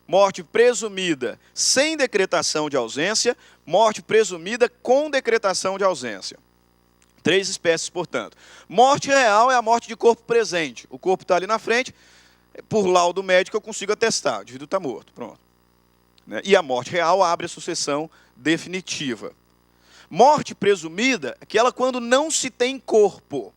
morte presumida sem decretação de ausência, morte presumida com decretação de ausência. Três espécies, portanto. Morte real é a morte de corpo presente. O corpo está ali na frente, por laudo médico eu consigo atestar, o indivíduo está morto, pronto. E a morte real abre a sucessão definitiva. Morte presumida é aquela quando não se tem corpo.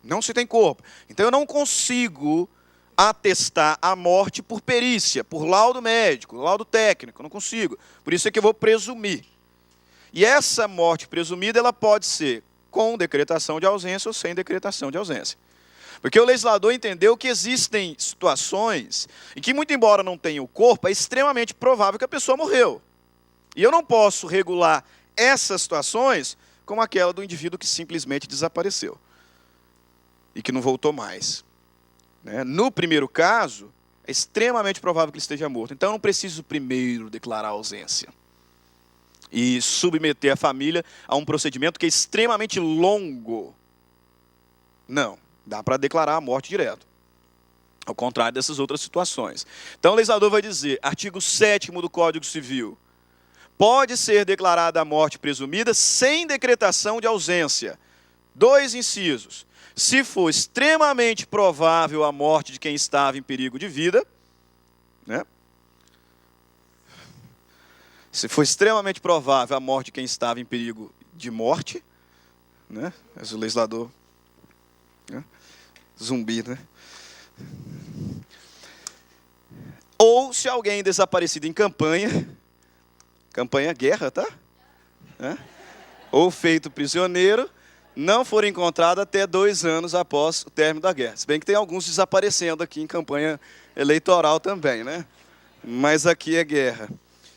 Não se tem corpo. Então eu não consigo atestar a morte por perícia, por laudo médico, laudo técnico, não consigo. Por isso é que eu vou presumir. E essa morte presumida, ela pode ser com decretação de ausência ou sem decretação de ausência. Porque o legislador entendeu que existem situações em que, muito embora não tenha o corpo, é extremamente provável que a pessoa morreu. E eu não posso regular essas situações como aquela do indivíduo que simplesmente desapareceu e que não voltou mais. No primeiro caso, é extremamente provável que ele esteja morto. Então, eu não preciso primeiro declarar a ausência e submeter a família a um procedimento que é extremamente longo. Não, dá para declarar a morte direto. Ao contrário dessas outras situações. Então, o legislador vai dizer, artigo 7º do Código Civil, pode ser declarada a morte presumida sem decretação de ausência. 2 incisos. Se for extremamente provável a morte de quem estava em perigo de vida, se for extremamente provável a morte de quem estava em perigo de morte, mas o legislador, zumbi, ou se alguém desaparecido em campanha guerra, tá? Ou feito prisioneiro, não for encontrado até 2 anos após o término da guerra. Se bem que tem alguns desaparecendo aqui em campanha eleitoral também, Mas aqui é guerra.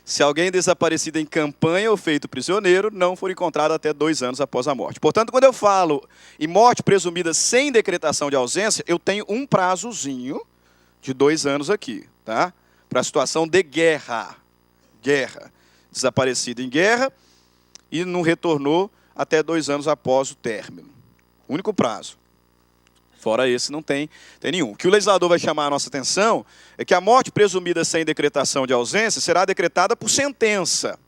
Se alguém desaparecido em campanha ou feito prisioneiro, não for encontrado até 2 anos após a morte. Portanto, quando eu falo em morte presumida sem decretação de ausência, eu tenho um prazozinho de 2 anos aqui, tá? Para a situação de guerra. Desaparecido em guerra e não retornou até 2 anos após o término. Único prazo. Fora esse, não tem nenhum. O que o legislador vai chamar a nossa atenção é que a morte presumida sem decretação de ausência será decretada por sentença.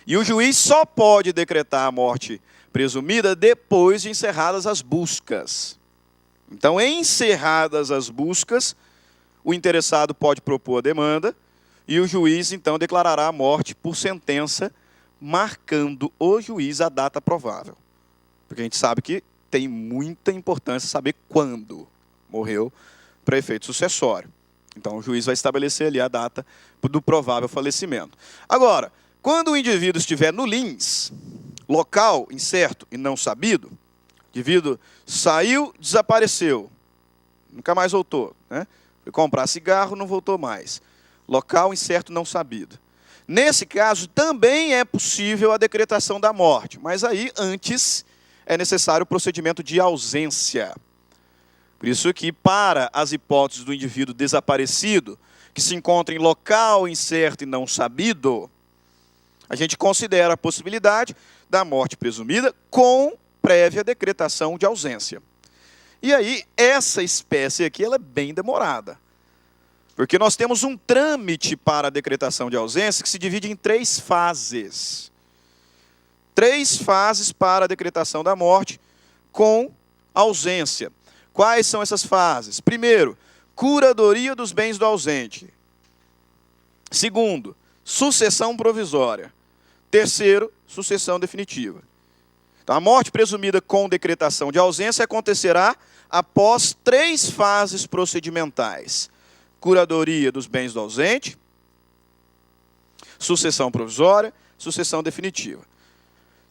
E o juiz só pode decretar a morte presumida depois de encerradas as buscas. Então, encerradas as buscas, o interessado pode propor a demanda e o juiz, então, declarará a morte por sentença, marcando o juiz a data provável. Porque a gente sabe que tem muita importância saber quando morreu para efeito sucessório. Então, o juiz vai estabelecer ali a data do provável falecimento. Agora, quando o indivíduo estiver no LINS, local incerto e não sabido, o indivíduo saiu, desapareceu, nunca mais voltou, Foi comprar cigarro, não voltou mais. Local incerto, não sabido. Nesse caso, também é possível a decretação da morte, mas aí, antes, é necessário o procedimento de ausência. Por isso que, para as hipóteses do indivíduo desaparecido, que se encontra em local incerto e não sabido, a gente considera a possibilidade da morte presumida com prévia decretação de ausência. E aí, essa espécie aqui, ela é bem demorada. Porque nós temos um trâmite para a decretação de ausência que se divide em 3 fases. 3 fases para a decretação da morte com ausência. Quais são essas fases? Primeiro, curadoria dos bens do ausente. Segundo, sucessão provisória. Terceiro, sucessão definitiva. Então, a morte presumida com decretação de ausência acontecerá após 3 fases procedimentais. Curadoria dos bens do ausente, sucessão provisória, sucessão definitiva.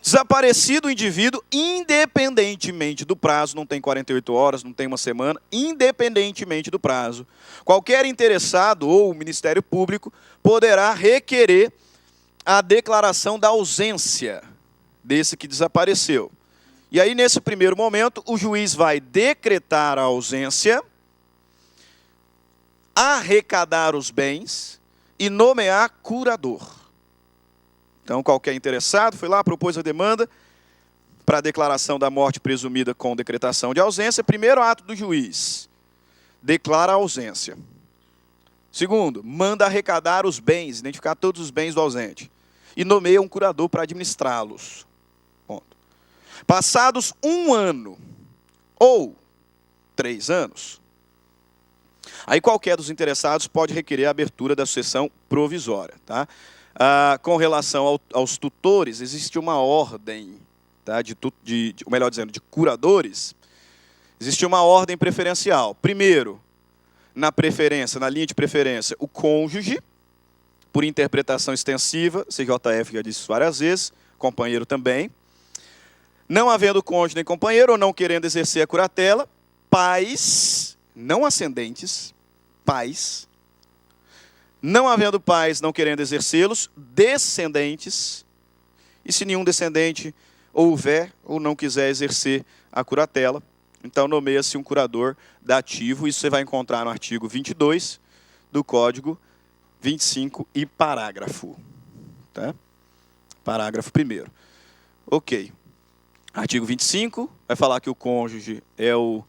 Desaparecido o indivíduo, independentemente do prazo, não tem 48 horas, não tem uma semana, independentemente do prazo, qualquer interessado ou o Ministério Público poderá requerer a declaração da ausência desse que desapareceu. E aí, nesse primeiro momento, o juiz vai decretar a ausência, arrecadar os bens e nomear curador. Então, qualquer interessado foi lá, propôs a demanda para a declaração da morte presumida com decretação de ausência. Primeiro ato do juiz, declara a ausência. Segundo, manda arrecadar os bens, identificar todos os bens do ausente. E nomeia um curador para administrá-los. Ponto. Passados 1 ano ou 3 anos, aí qualquer dos interessados pode requerer a abertura da sucessão provisória. Tá? Com relação aos tutores, existe uma ordem, tá? Melhor dizendo, de curadores, existe uma ordem preferencial. Primeiro, na linha de preferência, o cônjuge, por interpretação extensiva, CJF já disse isso várias vezes, companheiro também. Não havendo cônjuge nem companheiro, ou não querendo exercer a curatela, pais, não ascendentes, pais. Não havendo pais, não querendo exercê-los, descendentes. E se nenhum descendente houver ou não quiser exercer a curatela, então nomeia-se um curador dativo. Isso você vai encontrar no artigo 22 do Código 25 e parágrafo. Tá? Parágrafo 1º. Ok. Artigo 25 vai falar que o cônjuge é o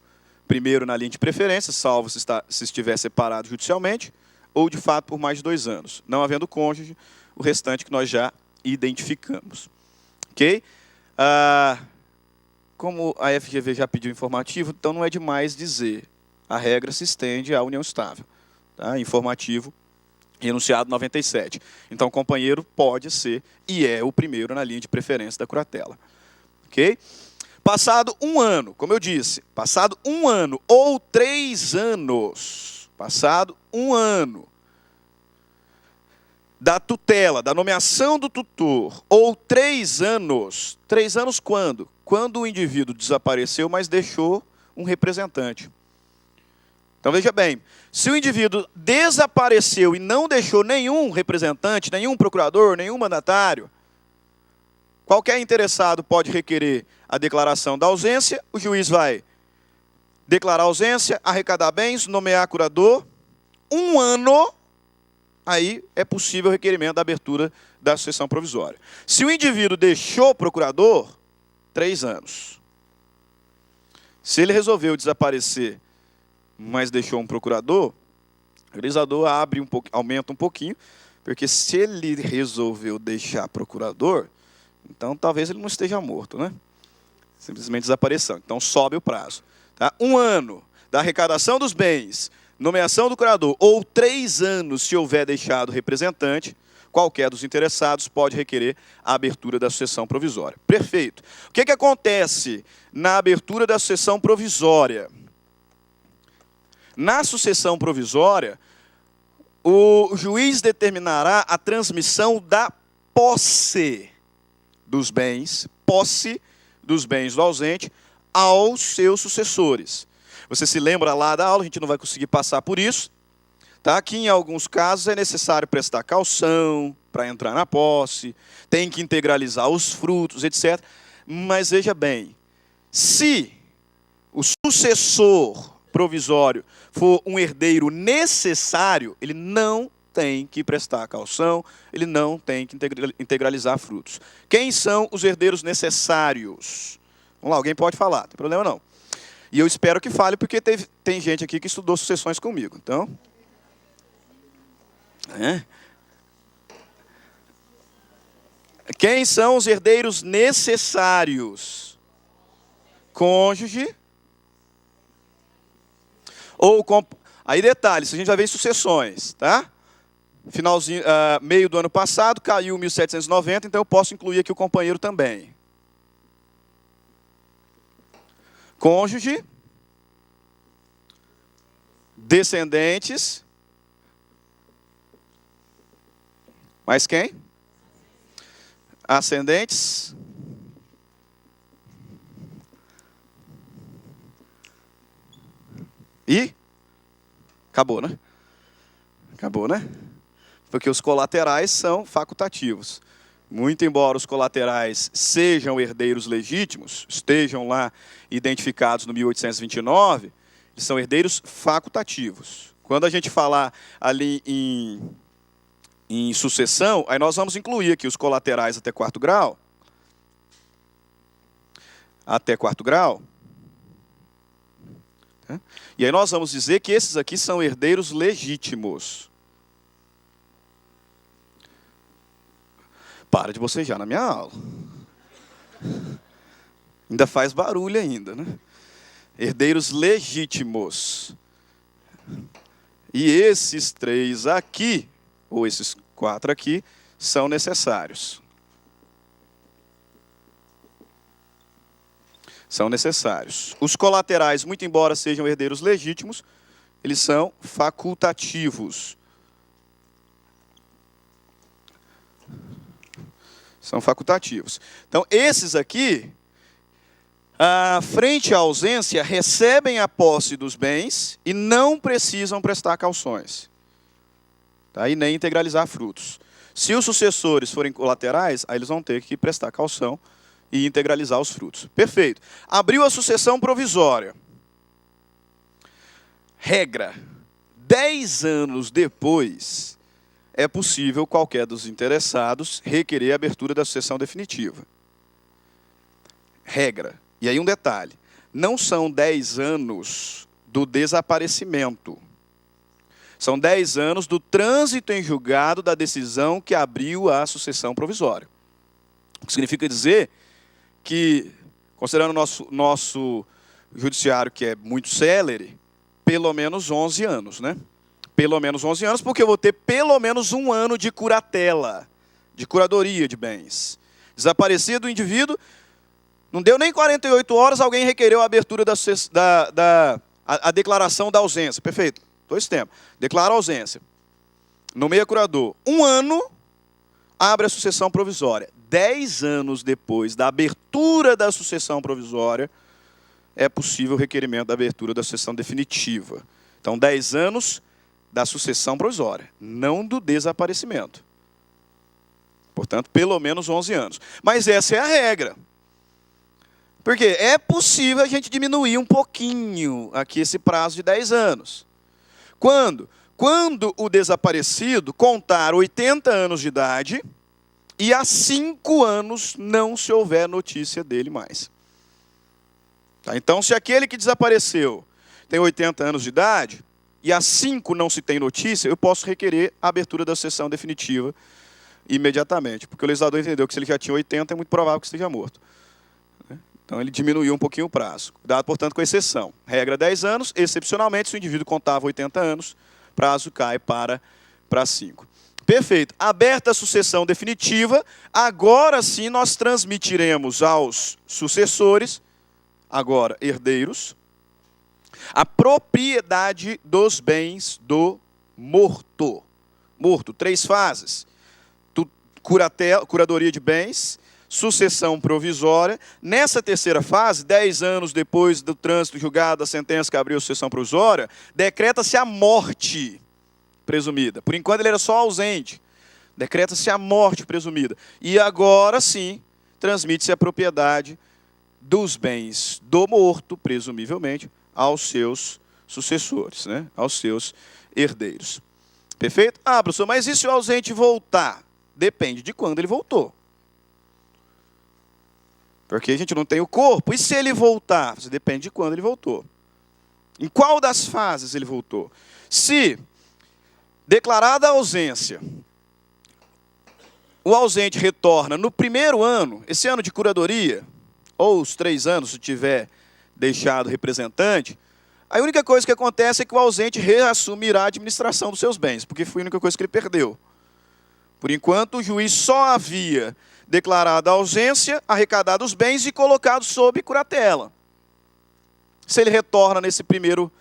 primeiro na linha de preferência, salvo se estiver separado judicialmente, ou de fato por mais de 2 anos. Não havendo cônjuge, o restante que nós já identificamos. Ok? Como a FGV já pediu informativo, então não é demais dizer. A regra se estende à união estável. Tá? Informativo, enunciado 97. Então, o companheiro pode ser e é o primeiro na linha de preferência da curatela. Ok? Passado 1 ano, como eu disse, passado 1 ano ou 3 anos, passado 1 ano da tutela, da nomeação do tutor, ou 3 anos, 3 anos quando? Quando o indivíduo desapareceu, mas deixou um representante. Então veja bem, se o indivíduo desapareceu e não deixou nenhum representante, nenhum procurador, nenhum mandatário, qualquer interessado pode requerer a declaração da ausência, o juiz vai declarar a ausência, arrecadar bens, nomear curador. 1 ano, aí é possível o requerimento da abertura da sucessão provisória. Se o indivíduo deixou procurador, 3 anos. Se ele resolveu desaparecer, mas deixou um procurador, o legislador aumenta um pouquinho, porque se ele resolveu deixar procurador, então talvez ele não esteja morto, né? Simplesmente desapareceu. Então sobe o prazo. Tá? 1 ano da arrecadação dos bens, nomeação do curador, ou 3 anos se houver deixado representante, qualquer dos interessados pode requerer a abertura da sucessão provisória. Perfeito. O que acontece na abertura da sucessão provisória? Na sucessão provisória, o juiz determinará a transmissão da posse dos bens do ausente aos seus sucessores. Você se lembra lá da aula, a gente não vai conseguir passar por isso. Tá? Aqui, em alguns casos, é necessário prestar caução para entrar na posse, tem que integralizar os frutos, etc. Mas veja bem, se o sucessor provisório for um herdeiro necessário, ele não tem que prestar caução, ele não tem que integralizar frutos. Quem são os herdeiros necessários? Vamos lá, alguém pode falar, não tem problema não. E eu espero que fale, porque tem gente aqui que estudou sucessões comigo. Então, quem são os herdeiros necessários? Cônjuge. Aí detalhe, isso a gente já vê em sucessões, tá? Finalzinho, meio do ano passado, caiu 1790, então eu posso incluir aqui o companheiro também. Cônjuge, descendentes, mais quem? Ascendentes. E acabou, né? Acabou, né? Porque os colaterais são facultativos. Muito embora os colaterais sejam herdeiros legítimos, estejam lá identificados no 1829, eles são herdeiros facultativos. Quando a gente falar ali em sucessão, aí nós vamos incluir aqui os colaterais até 4º grau. Até 4º grau. E aí nós vamos dizer que esses aqui são herdeiros legítimos. Para de bocejar na minha aula. Ainda faz barulho ainda, né? Herdeiros legítimos. E esses 3 aqui, ou esses 4 aqui, são necessários. São necessários. Os colaterais, muito embora sejam herdeiros legítimos, eles são facultativos. São facultativos. Então, esses aqui, frente à ausência, recebem a posse dos bens e não precisam prestar cauções. Tá? E nem integralizar frutos. Se os sucessores forem colaterais, aí eles vão ter que prestar caução e integralizar os frutos. Perfeito. Abriu a sucessão provisória. Regra: 10 anos depois, é possível qualquer dos interessados requerer a abertura da sucessão definitiva. Regra. E aí um detalhe: não são 10 anos do desaparecimento. São 10 anos do trânsito em julgado da decisão que abriu a sucessão provisória. O que significa dizer que, considerando o nosso judiciário, que é muito célere, pelo menos 11 anos, né? Pelo menos 11 anos, porque eu vou ter pelo menos 1 ano de curatela, de curadoria de bens. Desaparecido o indivíduo, não deu nem 48 horas, alguém requereu a abertura a declaração da ausência. Perfeito. 2 tempos. Declara a ausência. Nomeia curador. 1 ano, abre a sucessão provisória. 10 anos depois da abertura da sucessão provisória, é possível o requerimento da abertura da sucessão definitiva. Então, 10 anos da sucessão provisória, não do desaparecimento. Portanto, pelo menos 11 anos. Mas essa é a regra. Porque é possível a gente diminuir um pouquinho aqui esse prazo de 10 anos. Quando? Quando o desaparecido contar 80 anos de idade e há 5 anos não se houver notícia dele mais. Tá? Então, se aquele que desapareceu tem 80 anos de idade e há 5 não se tem notícia, eu posso requerer a abertura da sucessão definitiva imediatamente. Porque o legislador entendeu que se ele já tinha 80, é muito provável que esteja morto. Então, ele diminuiu um pouquinho o prazo. Cuidado, portanto, com a exceção. Regra 10 anos, excepcionalmente, se o indivíduo contava 80 anos, prazo cai para 5. Perfeito. Aberta a sucessão definitiva, agora sim nós transmitiremos aos sucessores, agora herdeiros, a propriedade dos bens do morto. Morto, 3 fases. Curadoria de bens, sucessão provisória. Nessa terceira fase, 10 anos depois do trânsito julgado da sentença que abriu a sucessão provisória, decreta-se a morte presumida. Por enquanto ele era só ausente. Decreta-se a morte presumida. E agora sim, transmite-se a propriedade dos bens do morto, presumivelmente, aos seus sucessores, né? Aos seus herdeiros. Perfeito? Ah, professor, mas e se o ausente voltar? Depende de quando ele voltou. Porque a gente não tem o corpo. E se ele voltar? Depende de quando ele voltou. Em qual das fases ele voltou? Se, declarada a ausência, o ausente retorna no primeiro ano, esse ano de curadoria, ou os 3 anos, se tiver deixado representante, a única coisa que acontece é que o ausente reassumirá a administração dos seus bens, porque foi a única coisa que ele perdeu. Por enquanto, o juiz só havia declarado a ausência, arrecadado os bens e colocado sob curatela. Se ele retorna nesse primeiro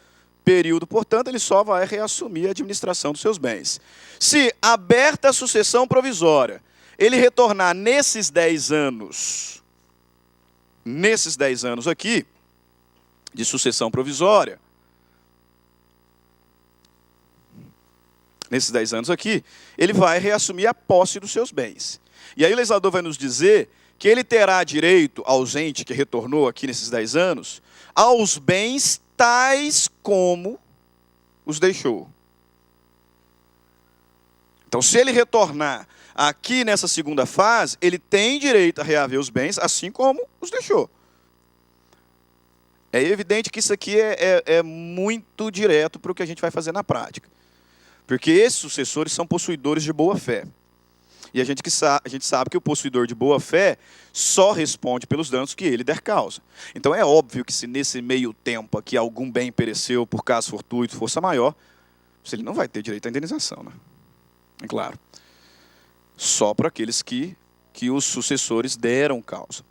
período, portanto, ele só vai reassumir a administração dos seus bens. Se, aberta a sucessão provisória, ele retornar nesses 10 anos aqui, de sucessão provisória, nesses 10 anos aqui, ele vai reassumir a posse dos seus bens. E aí o legislador vai nos dizer que ele terá direito, ausente que retornou aqui nesses 10 anos, aos bens tais como os deixou. Então, se ele retornar aqui nessa segunda fase, ele tem direito a reaver os bens, assim como os deixou. É evidente que isso aqui é muito direto para o que a gente vai fazer na prática. Porque esses sucessores são possuidores de boa fé. E a gente sabe que o possuidor de boa-fé só responde pelos danos que ele der causa. Então é óbvio que se nesse meio tempo aqui algum bem pereceu por caso fortuito, força maior, ele não vai ter direito à indenização, né? É claro. Só para aqueles que os sucessores deram causa.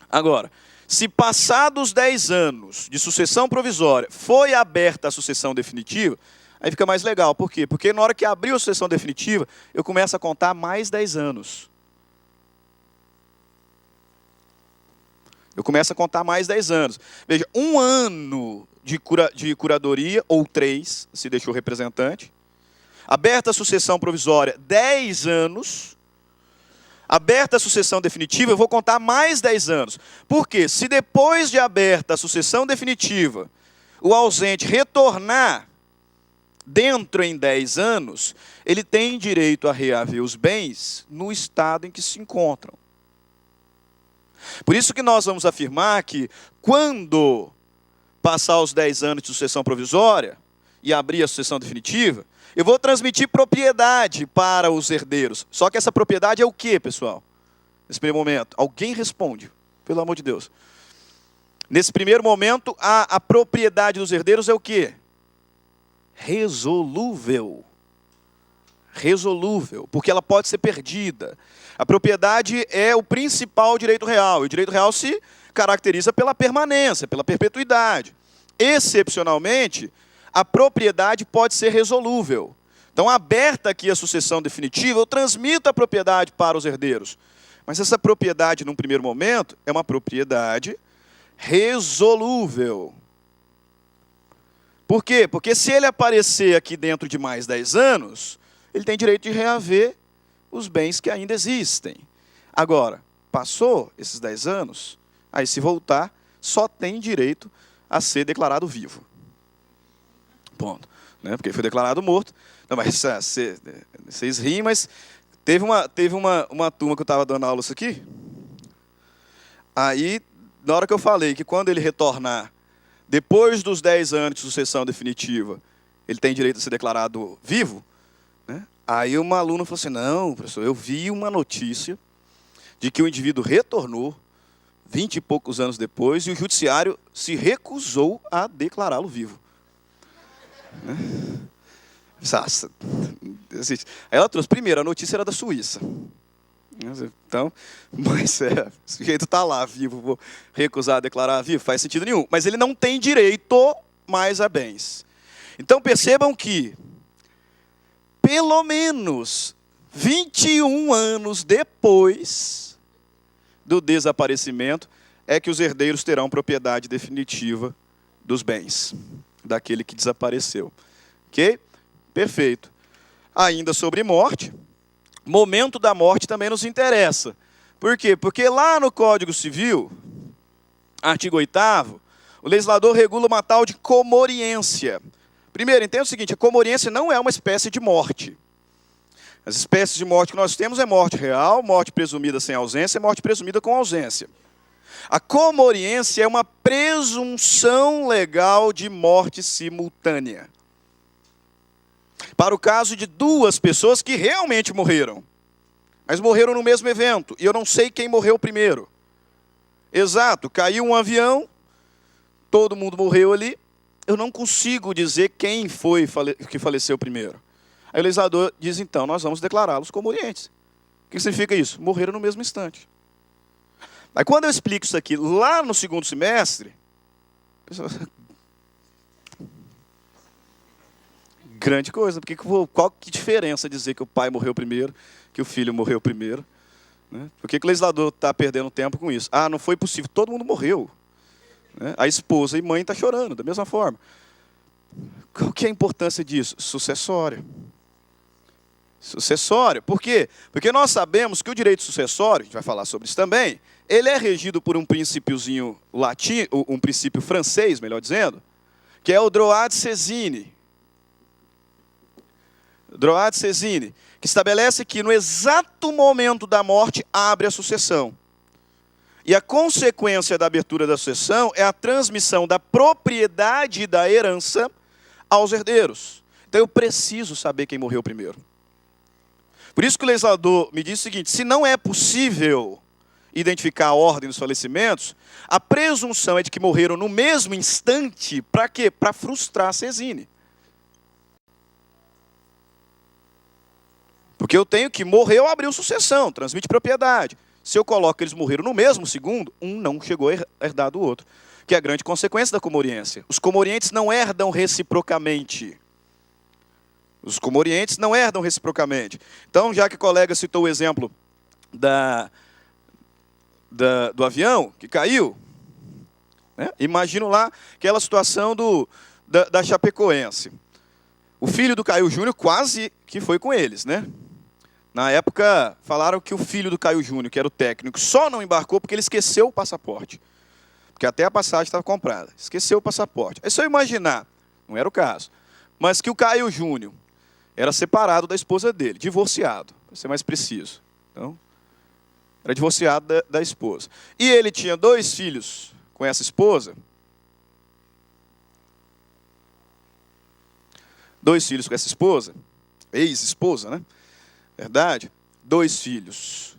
Agora, se passados 10 anos de sucessão provisória foi aberta a sucessão definitiva, aí fica mais legal. Por quê? Porque na hora que abriu a sucessão definitiva, eu começo a contar mais 10 anos. Eu começo a contar mais 10 anos. Veja, 1 ano de curadoria, ou 3, se deixou representante. Aberta a sucessão provisória, 10 anos. Aberta a sucessão definitiva, eu vou contar mais 10 anos. Por quê? Se depois de aberta a sucessão definitiva, o ausente retornar dentro em 10 anos, ele tem direito a reaver os bens no estado em que se encontram. Por isso que nós vamos afirmar que quando passar os 10 anos de sucessão provisória e abrir a sucessão definitiva, eu vou transmitir propriedade para os herdeiros. Só que essa propriedade é o quê, pessoal? Nesse primeiro momento, alguém responde, pelo amor de Deus. Nesse primeiro momento, a propriedade dos herdeiros é o quê? Resolúvel. Resolúvel, porque ela pode ser perdida. A propriedade é o principal direito real. E o direito real se caracteriza pela permanência, pela perpetuidade. Excepcionalmente, a propriedade pode ser resolúvel. Então, aberta aqui a sucessão definitiva, eu transmito a propriedade para os herdeiros. Mas essa propriedade, num primeiro momento, é uma propriedade resolúvel. Por quê? Porque se ele aparecer aqui dentro de mais 10 anos, ele tem direito de reaver os bens que ainda existem. Agora, passou esses 10 anos, aí se voltar, só tem direito a ser declarado vivo. Ponto. Né? Porque foi declarado morto. Não, mas vocês riem, mas teve uma turma que eu estava dando aula isso aqui. Aí, na hora que eu falei que quando ele retornar, depois dos 10 anos de sucessão definitiva, ele tem direito a ser declarado vivo, né? Aí uma aluna falou assim, não, professor, eu vi uma notícia de que o indivíduo retornou 20 e poucos anos depois e o judiciário se recusou a declará-lo vivo. Né? Aí ela trouxe, primeiro, a notícia era da Suíça. Então, mas o sujeito está lá, vivo, vou recusar a declarar vivo, faz sentido nenhum. Mas ele não tem direito mais a bens. Então percebam que, pelo menos 21 anos depois do desaparecimento, é que os herdeiros terão propriedade definitiva dos bens daquele que desapareceu. Ok? Perfeito. Ainda sobre morte, momento da morte também nos interessa. Por quê? Porque lá no Código Civil, artigo 8º, o legislador regula uma tal de comoriência. Primeiro, entenda o seguinte, a comoriência não é uma espécie de morte. As espécies de morte que nós temos é morte real, morte presumida sem ausência e morte presumida com ausência. A comoriência é uma presunção legal de morte simultânea. Para o caso de 2 pessoas que realmente morreram, mas morreram no mesmo evento, e eu não sei quem morreu primeiro. Exato, caiu um avião, todo mundo morreu ali, eu não consigo dizer quem foi que faleceu primeiro. Aí o legislador diz, então, nós vamos declará-los comorientes. O que significa isso? Morreram no mesmo instante. Aí quando eu explico isso aqui lá no segundo semestre, pessoal, grande coisa, porque qual que diferença dizer que o pai morreu primeiro, que o filho morreu primeiro? Né? Por que o legislador está perdendo tempo com isso? Ah, não foi possível, todo mundo morreu. Né? A esposa e mãe estão chorando, da mesma forma. Qual que é a importância disso? Sucessória. Sucessório. Por quê? Porque nós sabemos que o direito sucessório, a gente vai falar sobre isso também, ele é regido por um princípiozinho latim, um princípio francês, melhor dizendo, que é o droit de sésine. Droit de sésine, que estabelece que no exato momento da morte abre a sucessão. E a consequência da abertura da sucessão é a transmissão da propriedade da herança aos herdeiros. Então eu preciso saber quem morreu primeiro. Por isso que o legislador me diz o seguinte: se não é possível identificar a ordem dos falecimentos, a presunção é de que morreram no mesmo instante. Para quê? Para frustrar a sesine. Porque eu tenho que morreu, abriu sucessão, transmite propriedade. Se eu coloco que eles morreram no mesmo segundo, um não chegou a herdar do outro, que é a grande consequência da comoriência. Os comorientes não herdam reciprocamente. Os comorientes não herdam reciprocamente. Então, já que o colega citou o exemplo do avião que caiu, né? Imagino lá aquela situação da Chapecoense. O filho do Caio Júnior quase que foi com eles, né? Na época, falaram que o filho do Caio Júnior, que era o técnico, só não embarcou porque ele esqueceu o passaporte. Porque até a passagem estava comprada. Esqueceu o passaporte. É só imaginar, não era o caso, mas que o Caio Júnior era separado da esposa dele, divorciado, para ser mais preciso. Então, era divorciado da esposa. E ele tinha 2 filhos com essa esposa. 2 filhos com essa esposa, ex-esposa, né? Verdade? 2 filhos.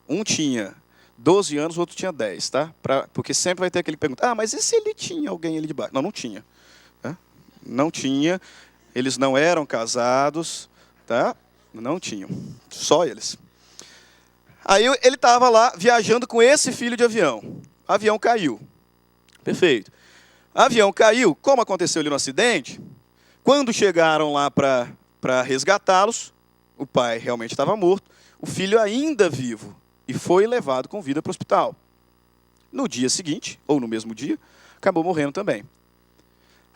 Um tinha 12 anos, o outro tinha 10, tá? Porque sempre vai ter aquele que pergunta: mas e se ele tinha alguém ali de baixo? Não, não tinha. Tá? Não tinha. Eles não eram casados, tá? Não tinham. Só eles. Aí ele estava lá viajando com esse filho de avião. O avião caiu. Perfeito. O avião caiu. Como aconteceu ali no acidente, quando chegaram lá para resgatá-los, o pai realmente estava morto, o filho ainda vivo, e foi levado com vida para o hospital. No dia seguinte, ou no mesmo dia, acabou morrendo também.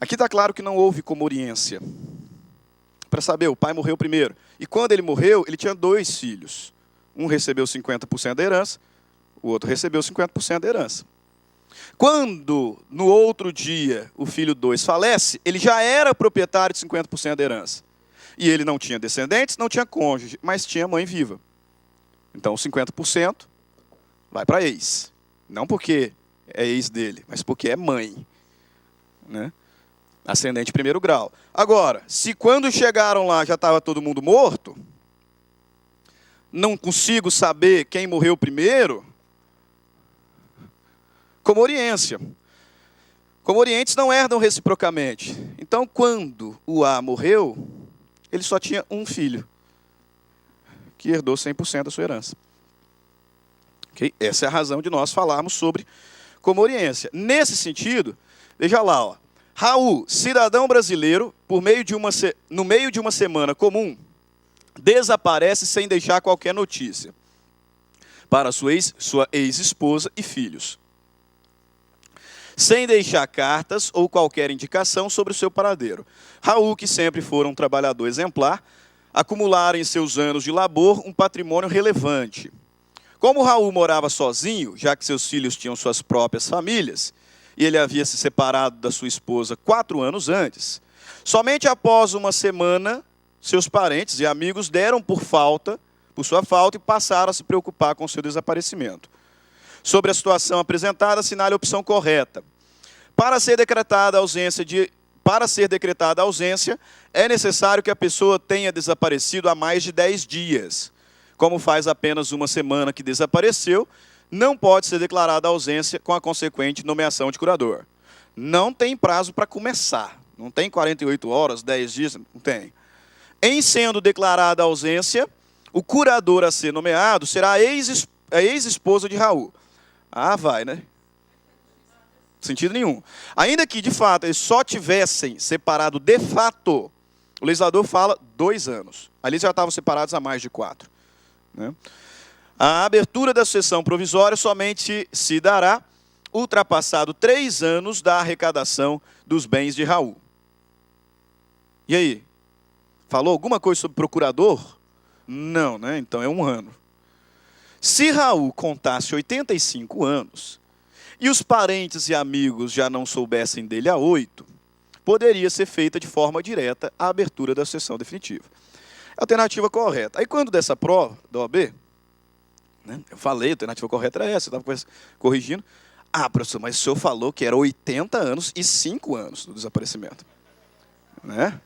Aqui está claro que não houve comoriência. Para saber, o pai morreu primeiro. E quando ele morreu, ele tinha 2 filhos. Um recebeu 50% da herança, o outro recebeu 50% da herança. Quando, no outro dia, o filho 2 falece, ele já era proprietário de 50% da herança. E ele não tinha descendentes, não tinha cônjuge, mas tinha mãe viva. Então, 50% vai para ex. Não porque é ex dele, mas porque é mãe. Né? Ascendente de 1º grau. Agora, se quando chegaram lá já estava todo mundo morto, não consigo saber quem morreu primeiro, comoriência. Comorientes não herdam reciprocamente. Então, quando o A morreu, ele só tinha um filho, que herdou 100% da sua herança. Okay? Essa é a razão de nós falarmos sobre comoriência. Nesse sentido, veja lá, ó, Raul, cidadão brasileiro, no meio de uma semana comum, desaparece sem deixar qualquer notícia para sua ex-esposa e filhos, sem deixar cartas ou qualquer indicação sobre o seu paradeiro. Raul, que sempre fora um trabalhador exemplar, acumulara em seus anos de labor um patrimônio relevante. Como Raul morava sozinho, já que seus filhos tinham suas próprias famílias, e ele havia se separado da sua esposa 4 anos antes, somente após uma semana, seus parentes e amigos deram por sua falta, e passaram a se preocupar com seu desaparecimento. Sobre a situação apresentada, assinale a opção correta. Para ser decretada a ausência, é necessário que a pessoa tenha desaparecido há mais de 10 dias. Como faz apenas uma semana que desapareceu, não pode ser declarada a ausência com a consequente nomeação de curador. Não tem prazo para começar. Não tem 48 horas, 10 dias, não tem. Em sendo declarada a ausência, o curador a ser nomeado será a ex-esposa de Raul. Vai, né? Sentido nenhum. Ainda que, de fato, eles só tivessem separado de fato, o legislador fala 2 anos. Ali eles já estavam separados há mais de 4. Né? A abertura da sucessão provisória somente se dará ultrapassado 3 anos da arrecadação dos bens de Raul. E aí? Falou alguma coisa sobre procurador? Não, né? Então é 1 ano. Se Raul contasse 85 anos, e os parentes e amigos já não soubessem dele há 8, poderia ser feita de forma direta a abertura da sucessão definitiva. Alternativa correta. Aí quando dessa prova da OAB, né, eu falei, a alternativa correta era essa, eu estava corrigindo. Professor, mas o senhor falou que era 80 anos e 5 anos do desaparecimento. Né?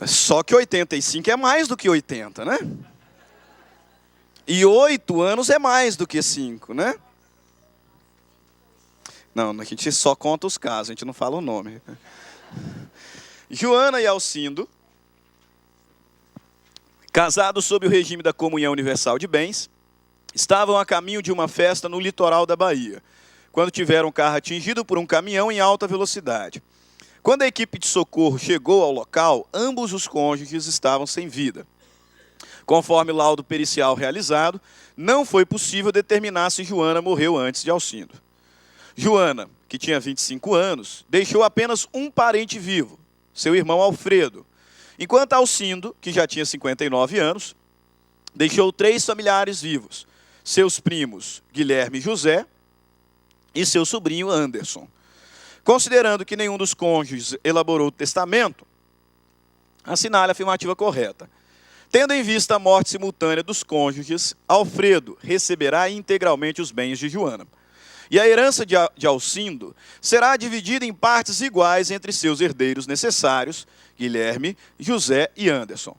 Só que 85 é mais do que 80, né? E 8 anos é mais do que 5, né? Não, a gente só conta os casos, a gente não fala o nome. Joana e Alcindo, casados sob o regime da comunhão universal de bens, estavam a caminho de uma festa no litoral da Bahia, quando tiveram um carro atingido por um caminhão em alta velocidade. Quando a equipe de socorro chegou ao local, ambos os cônjuges estavam sem vida. Conforme o laudo pericial realizado, não foi possível determinar se Joana morreu antes de Alcindo. Joana, que tinha 25 anos, deixou apenas um parente vivo, seu irmão Alfredo, enquanto Alcindo, que já tinha 59 anos, deixou 3 familiares vivos, seus primos Guilherme e José e seu sobrinho Anderson. Considerando que nenhum dos cônjuges elaborou o testamento, assinale a afirmativa correta. Tendo em vista a morte simultânea dos cônjuges, Alfredo receberá integralmente os bens de Joana. E a herança de Alcindo será dividida em partes iguais entre seus herdeiros necessários, Guilherme, José e Anderson.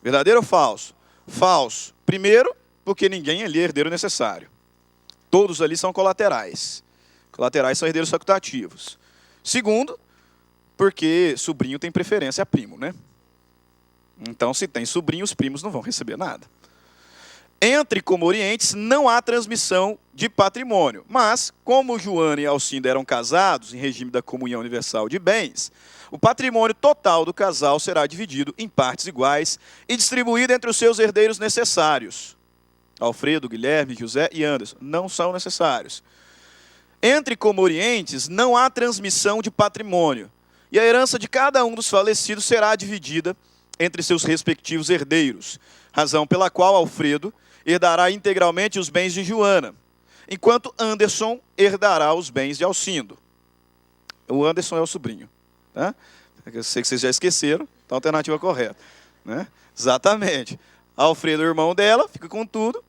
Verdadeiro ou falso? Falso. Primeiro, porque ninguém ali é herdeiro necessário. Todos ali são colaterais. Colaterais são herdeiros facultativos. Segundo, porque sobrinho tem preferência a primo, né? Então, se tem sobrinho, os primos não vão receber nada. Entre comorientes não há transmissão de patrimônio, mas, como Joana e Alcindo eram casados em regime da comunhão universal de bens, o patrimônio total do casal será dividido em partes iguais e distribuído entre os seus herdeiros necessários. Alfredo, Guilherme, José e Anderson não são necessários. Entre comorientes não há transmissão de patrimônio, e a herança de cada um dos falecidos será dividida entre seus respectivos herdeiros, razão pela qual Alfredo herdará integralmente os bens de Joana, enquanto Anderson herdará os bens de Alcindo. O Anderson é o sobrinho. Tá? Eu sei que vocês já esqueceram, então a alternativa correta. Né? Exatamente. Alfredo, irmão dela, fica com tudo.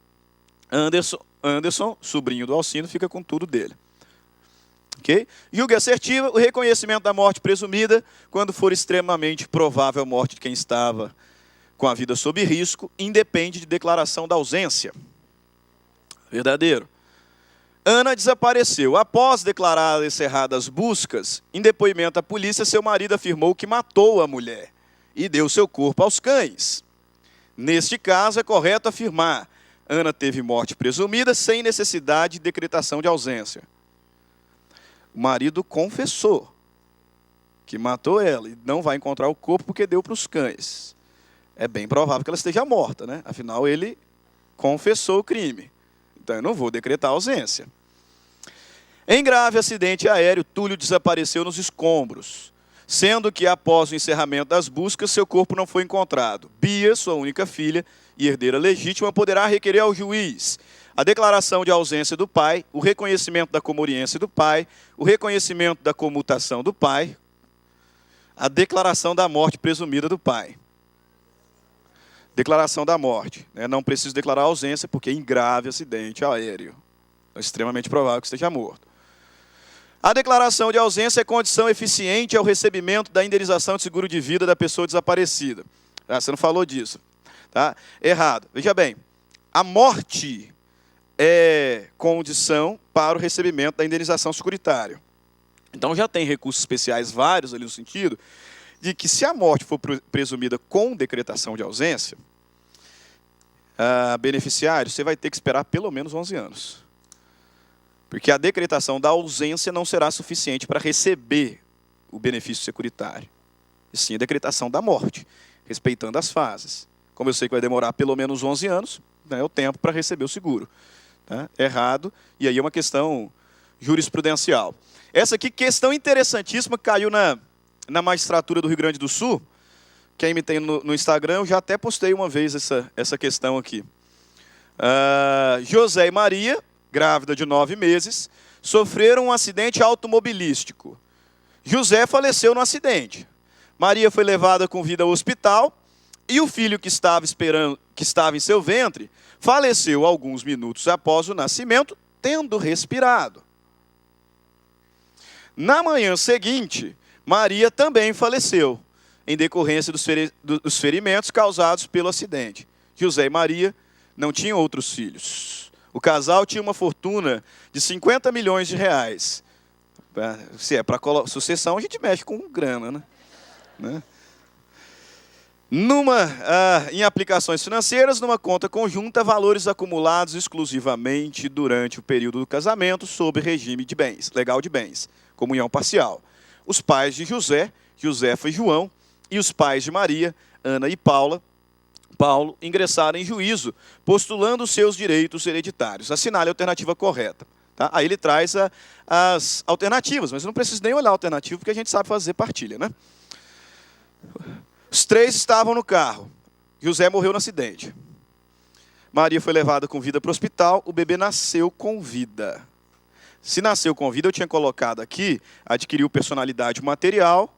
Anderson, sobrinho do Alcindo, fica com tudo dele. Okay? Julgue assertiva o reconhecimento da morte presumida quando for extremamente provável a morte de quem estava com a vida sob risco, independe de declaração da ausência. Verdadeiro. Ana desapareceu. Após declaradas encerradas buscas, em depoimento à polícia, seu marido afirmou que matou a mulher e deu seu corpo aos cães. Neste caso, é correto afirmar: Ana teve morte presumida sem necessidade de decretação de ausência. O marido confessou que matou ela e não vai encontrar o corpo porque deu para os cães. É bem provável que ela esteja morta, né? Afinal, ele confessou o crime. Então, eu não vou decretar ausência. Em grave acidente aéreo, Túlio desapareceu nos escombros, sendo que, após o encerramento das buscas, seu corpo não foi encontrado. Bia, sua única filha e herdeira legítima, poderá requerer ao juiz a declaração de ausência do pai, o reconhecimento da comoriência do pai, o reconhecimento da comutação do pai, a declaração da morte presumida do pai. Declaração da morte. Né? Não preciso declarar ausência, porque em grave acidente aéreo. É extremamente provável que esteja morto. A declaração de ausência é condição eficiente ao recebimento da indenização de seguro de vida da pessoa desaparecida. Ah, você não falou disso. Tá? Errado. Veja bem, a morte é condição para o recebimento da indenização securitária. Então já tem recursos especiais vários ali no sentido de que se a morte for presumida com decretação de ausência, beneficiário, você vai ter que esperar pelo menos 11 anos. Porque a decretação da ausência não será suficiente para receber o benefício securitário. E sim a decretação da morte, respeitando as fases. Como eu sei que vai demorar pelo menos 11 anos, né, é o tempo para receber o seguro. Tá? Errado, e aí é uma questão jurisprudencial. Essa aqui, questão interessantíssima, caiu na magistratura do Rio Grande do Sul. Quem me tem no Instagram, eu já até postei uma vez essa questão aqui. José e Maria, grávida de 9 meses, sofreram um acidente automobilístico. José faleceu no acidente. Maria foi levada com vida ao hospital e o filho que estava em seu ventre faleceu alguns minutos após o nascimento, tendo respirado. Na manhã seguinte, Maria também faleceu. em decorrência dos ferimentos causados pelo acidente. José e Maria não tinham outros filhos. O casal tinha uma fortuna de 50 milhões de reais. Se é para sucessão, a gente mexe com grana, né? Em aplicações financeiras, numa conta conjunta, valores acumulados exclusivamente durante o período do casamento sob regime de bens, legal de bens, comunhão parcial. Os pais de José, Josefa e João, e os pais de Maria, Ana e Paulo, ingressaram em juízo, postulando seus direitos hereditários. Assinale a alternativa correta. Tá? Aí ele traz as alternativas, mas eu não preciso nem olhar a alternativa, porque a gente sabe fazer partilha, né? Os 3 estavam no carro. José morreu no acidente. Maria foi levada com vida para o hospital. O bebê nasceu com vida. Se nasceu com vida, eu tinha colocado aqui, adquiriu personalidade material,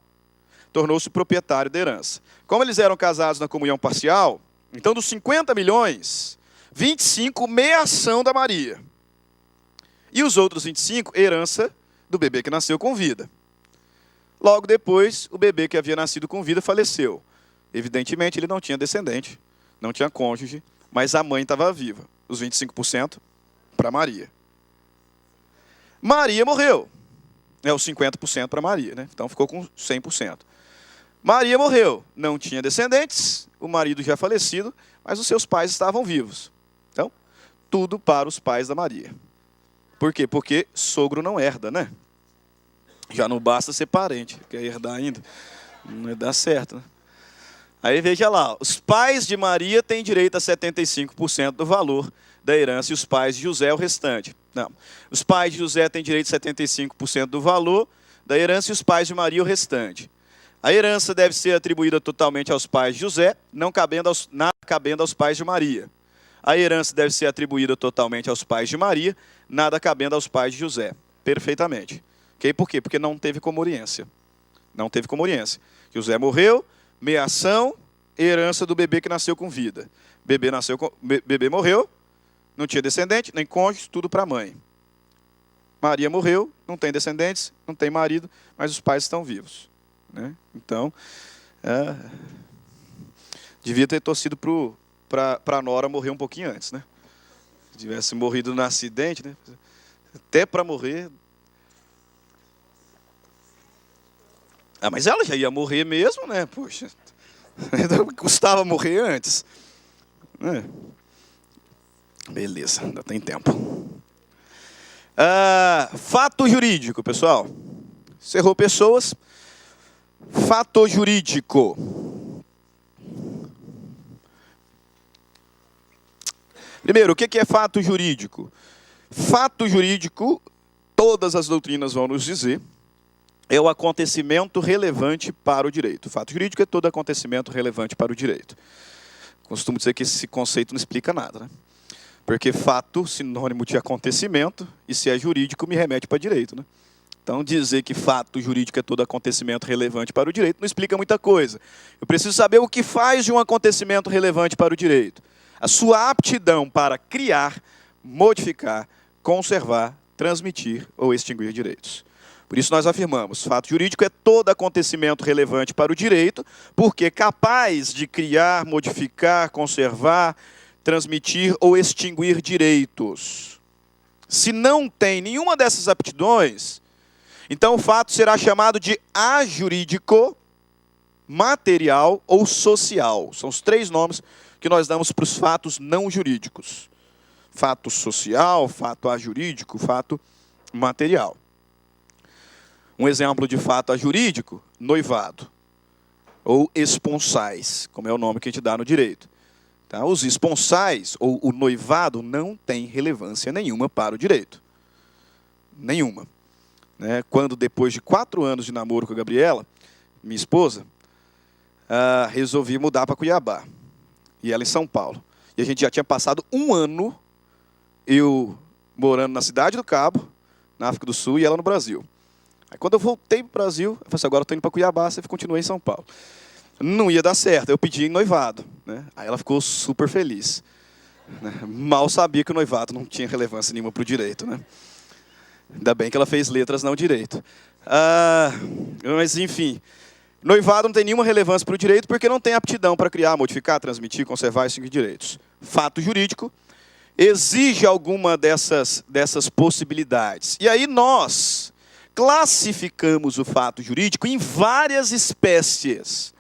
tornou-se proprietário da herança. Como eles eram casados na comunhão parcial, então dos 50 milhões, 25, meia ação da Maria. E os outros 25, herança do bebê que nasceu com vida. Logo depois, o bebê que havia nascido com vida faleceu. Evidentemente, ele não tinha descendente, não tinha cônjuge, mas a mãe estava viva. Os 25% para Maria. Maria morreu. Os 50% para Maria, né? Então ficou com 100%. Maria morreu. Não tinha descendentes, o marido já falecido, mas os seus pais estavam vivos. Então, tudo para os pais da Maria. Por quê? Porque sogro não herda, né? Já não basta ser parente, quer herdar ainda. Não dá certo, né? Aí veja lá, os pais de Maria têm direito a 75% do valor da herança e os pais de José o restante. Não. Os pais de José têm direito a 75% do valor da herança e os pais de Maria o restante. A herança deve ser atribuída totalmente aos pais de José, nada cabendo aos pais de Maria. A herança deve ser atribuída totalmente aos pais de Maria, nada cabendo aos pais de José. Perfeitamente. Okay? Por quê? Porque não teve comoriência. Não teve comoriência. José morreu, meação, herança do bebê que nasceu com vida. Bebê morreu, não tinha descendente, nem cônjuge, tudo para a mãe. Maria morreu, não tem descendentes, não tem marido, mas os pais estão vivos. Né? Então, devia ter torcido para a Nora morrer um pouquinho antes. Né? Se tivesse morrido no acidente, né? Até para morrer... mas ela já ia morrer mesmo, né? Poxa, custava morrer antes. Beleza, ainda tem tempo. Fato jurídico, pessoal. Cerrou pessoas. Fato jurídico. Primeiro, o que é fato jurídico? Fato jurídico, todas as doutrinas vão nos dizer, é o acontecimento relevante para o direito. Fato jurídico é todo acontecimento relevante para o direito. Costumo dizer que esse conceito não explica nada, né? Porque fato, sinônimo de acontecimento, e se é jurídico, me remete para direito, né? Então, dizer que fato jurídico é todo acontecimento relevante para o direito não explica muita coisa. Eu preciso saber o que faz de um acontecimento relevante para o direito. A sua aptidão para criar, modificar, conservar, transmitir ou extinguir direitos. Por isso nós afirmamos, fato jurídico é todo acontecimento relevante para o direito, porque é capaz de criar, modificar, conservar, transmitir ou extinguir direitos. Se não tem nenhuma dessas aptidões, então o fato será chamado de ajurídico, material ou social. São os 3 nomes que nós damos para os fatos não jurídicos. Fato social, fato ajurídico, fato material. Um exemplo de fato ajurídico, noivado. Ou esponsais, como é o nome que a gente dá no direito. Tá? Os esponsais, ou o noivado, não tem relevância nenhuma para o direito. Nenhuma. Né? Quando, depois de 4 anos de namoro com a Gabriela, minha esposa, resolvi mudar para Cuiabá. E ela em São Paulo. E a gente já tinha passado 1 ano, eu morando na Cidade do Cabo, na África do Sul, e ela no Brasil. Aí quando eu voltei para o Brasil, eu falei assim, agora eu estou indo para Cuiabá, você continua em São Paulo. Não ia dar certo, eu pedi em noivado. Né? Aí ela ficou super feliz. Né? Mal sabia que o noivado não tinha relevância nenhuma para o direito. Né? Ainda bem que ela fez letras, não direito. Mas, enfim, Noivado não tem nenhuma relevância para o direito porque não tem aptidão para criar, modificar, transmitir, conservar esses direitos. Fato jurídico exige alguma dessas possibilidades. E aí nós classificamos o fato jurídico em várias espécies.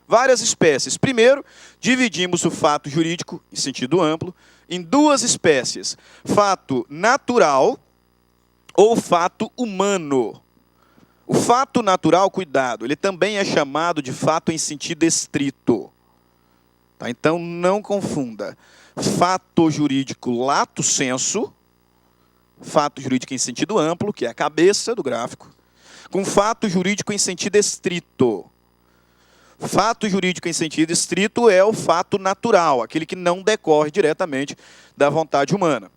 Várias espécies. Primeiro, dividimos o fato jurídico, em sentido amplo, em duas espécies. Fato natural ou fato humano. O fato natural, cuidado, ele também é chamado de fato em sentido estrito. Tá? Então, não confunda. Fato jurídico lato sensu, fato jurídico em sentido amplo, que é a cabeça do gráfico, com fato jurídico em sentido estrito. Fato jurídico em sentido estrito é o fato natural, aquele que não decorre diretamente da vontade humana.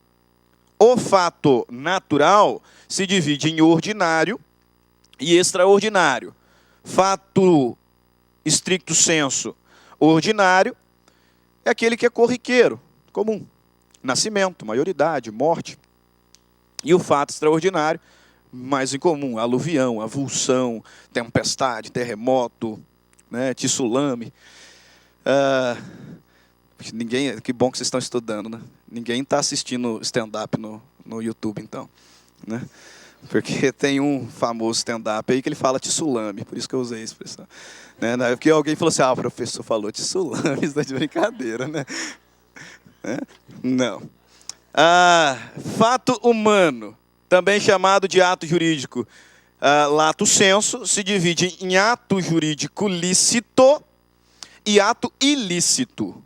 O fato natural se divide em ordinário e extraordinário. Fato stricto sensu ordinário é aquele que é corriqueiro, comum. Nascimento, maioridade, morte. E o fato extraordinário, mais incomum, aluvião, avulsão, tempestade, terremoto, né, tsunami. Que bom que vocês estão estudando, né? Ninguém está assistindo stand-up no YouTube, então. Né? Porque tem um famoso stand-up aí que ele fala tsunami, por isso que eu usei a expressão. Né? Porque alguém falou assim, o professor falou tsunami, isso tá de brincadeira, né? Não. Fato humano, também chamado de ato jurídico lato sensu, se divide em ato jurídico lícito e ato ilícito.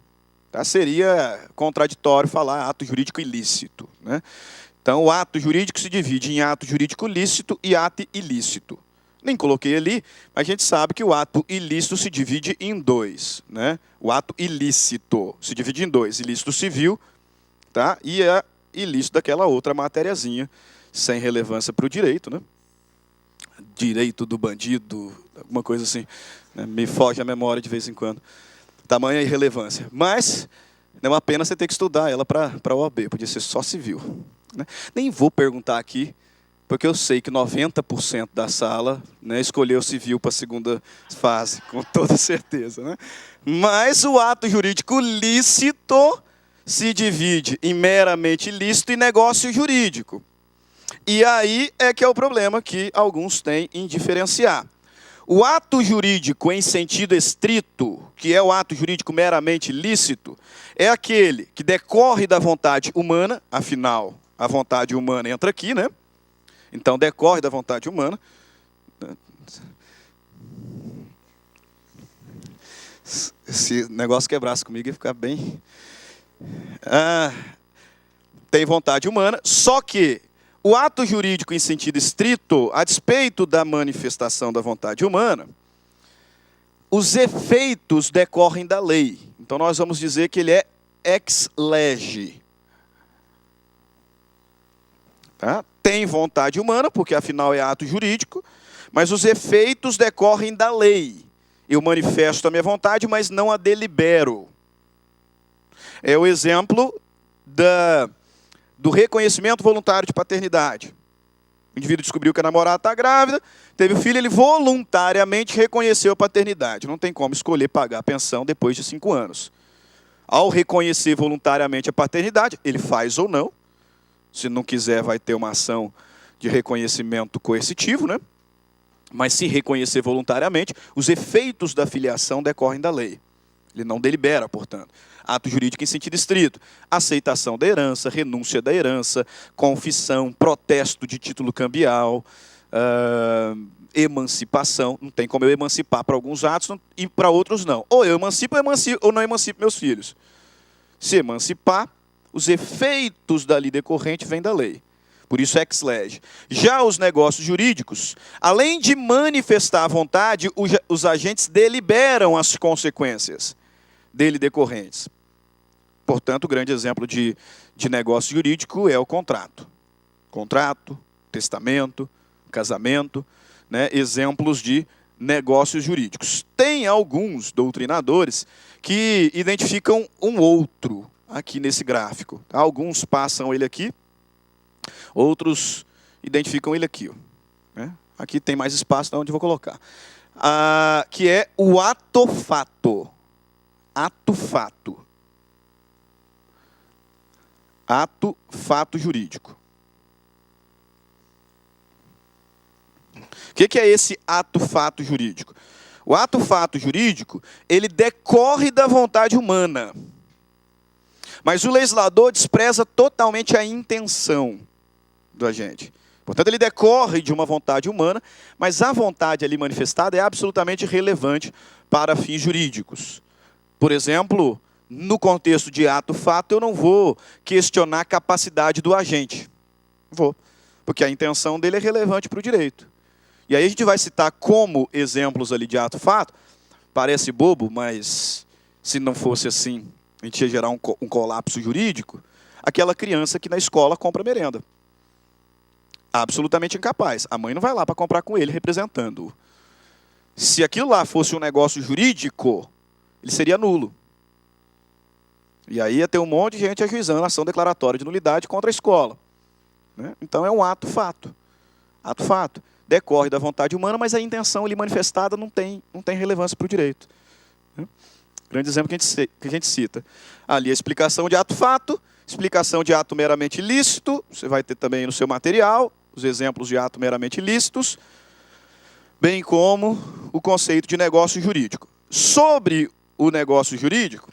Tá? Seria contraditório falar ato jurídico ilícito. Né? Então, o ato jurídico se divide em ato jurídico lícito e ato ilícito. Nem coloquei ali, mas a gente sabe que o ato ilícito se divide em dois. Né? O ato ilícito se divide em dois. Ilícito civil, tá? E é ilícito daquela outra matériazinha, sem relevância para o direito. Né? Direito do bandido, alguma coisa assim. Né? Me foge a memória de vez em quando. Tamanha irrelevância. Mas é uma pena você ter que estudar ela para a OAB. Podia ser só civil. Né? Nem vou perguntar aqui, porque eu sei que 90% da sala, né, escolheu civil para a segunda fase, com toda certeza. Né? Mas o ato jurídico lícito se divide em meramente lícito e negócio jurídico. E aí é que é o problema que alguns têm em diferenciar. O ato jurídico em sentido estrito, que é o ato jurídico meramente lícito, é aquele que decorre da vontade humana, afinal, a vontade humana entra aqui, né? Então, decorre da vontade humana. Se o negócio quebrasse comigo, ia ficar bem... tem vontade humana, só que o ato jurídico em sentido estrito, a despeito da manifestação da vontade humana, os efeitos decorrem da lei. Então, nós vamos dizer que ele é ex lege. Tá? Tem vontade humana, porque afinal é ato jurídico, mas os efeitos decorrem da lei. Eu manifesto a minha vontade, mas não a delibero. É o exemplo do reconhecimento voluntário de paternidade. O indivíduo descobriu que a namorada está grávida, teve o filho, ele voluntariamente reconheceu a paternidade. Não tem como escolher pagar a pensão depois de 5 anos. Ao reconhecer voluntariamente a paternidade, ele faz ou não. Se não quiser, vai ter uma ação de reconhecimento coercitivo, né? Mas se reconhecer voluntariamente, os efeitos da filiação decorrem da lei. Ele não delibera, portanto. Ato jurídico em sentido estrito. Aceitação da herança, renúncia da herança, confissão, protesto de título cambial, emancipação. Não tem como eu emancipar para alguns atos e para outros não. Ou eu emancipo ou não emancipo meus filhos. Se emancipar, os efeitos da lei decorrente vêm da lei. Por isso, ex lege. Já os negócios jurídicos, além de manifestar a vontade, os agentes deliberam as consequências dele decorrentes. Portanto, o grande exemplo de negócio jurídico é o contrato. Contrato, testamento, casamento, né? Exemplos de negócios jurídicos. Tem alguns doutrinadores que identificam um outro aqui nesse gráfico. Alguns passam ele aqui, outros identificam ele aqui. Né? Aqui tem mais espaço, onde eu vou colocar. que é o ato-fato. Ato-fato. Ato-fato jurídico. O que é esse ato-fato jurídico? O ato-fato jurídico, ele decorre da vontade humana. Mas o legislador despreza totalmente a intenção do agente. Portanto, ele decorre de uma vontade humana, mas a vontade ali manifestada é absolutamente relevante para fins jurídicos. Por exemplo, no contexto de ato-fato, eu não vou questionar a capacidade do agente. Vou, porque a intenção dele é relevante para o direito. E aí a gente vai citar como exemplos ali de ato-fato. Parece bobo, mas se não fosse assim, a gente ia gerar um colapso jurídico. Aquela criança que na escola compra merenda. Absolutamente incapaz. A mãe não vai lá para comprar com ele, representando-o. Se aquilo lá fosse um negócio jurídico, ele seria nulo. E aí ia ter um monte de gente ajuizando ação declaratória de nulidade contra a escola. Né? Então é um ato-fato. Ato-fato. Decorre da vontade humana, mas a intenção ali manifestada não tem relevância para o direito. Grande exemplo que a gente cita. Ali a explicação de ato-fato, explicação de ato meramente lícito, você vai ter também no seu material, os exemplos de ato meramente lícitos, bem como o conceito de negócio jurídico. Sobre o negócio jurídico,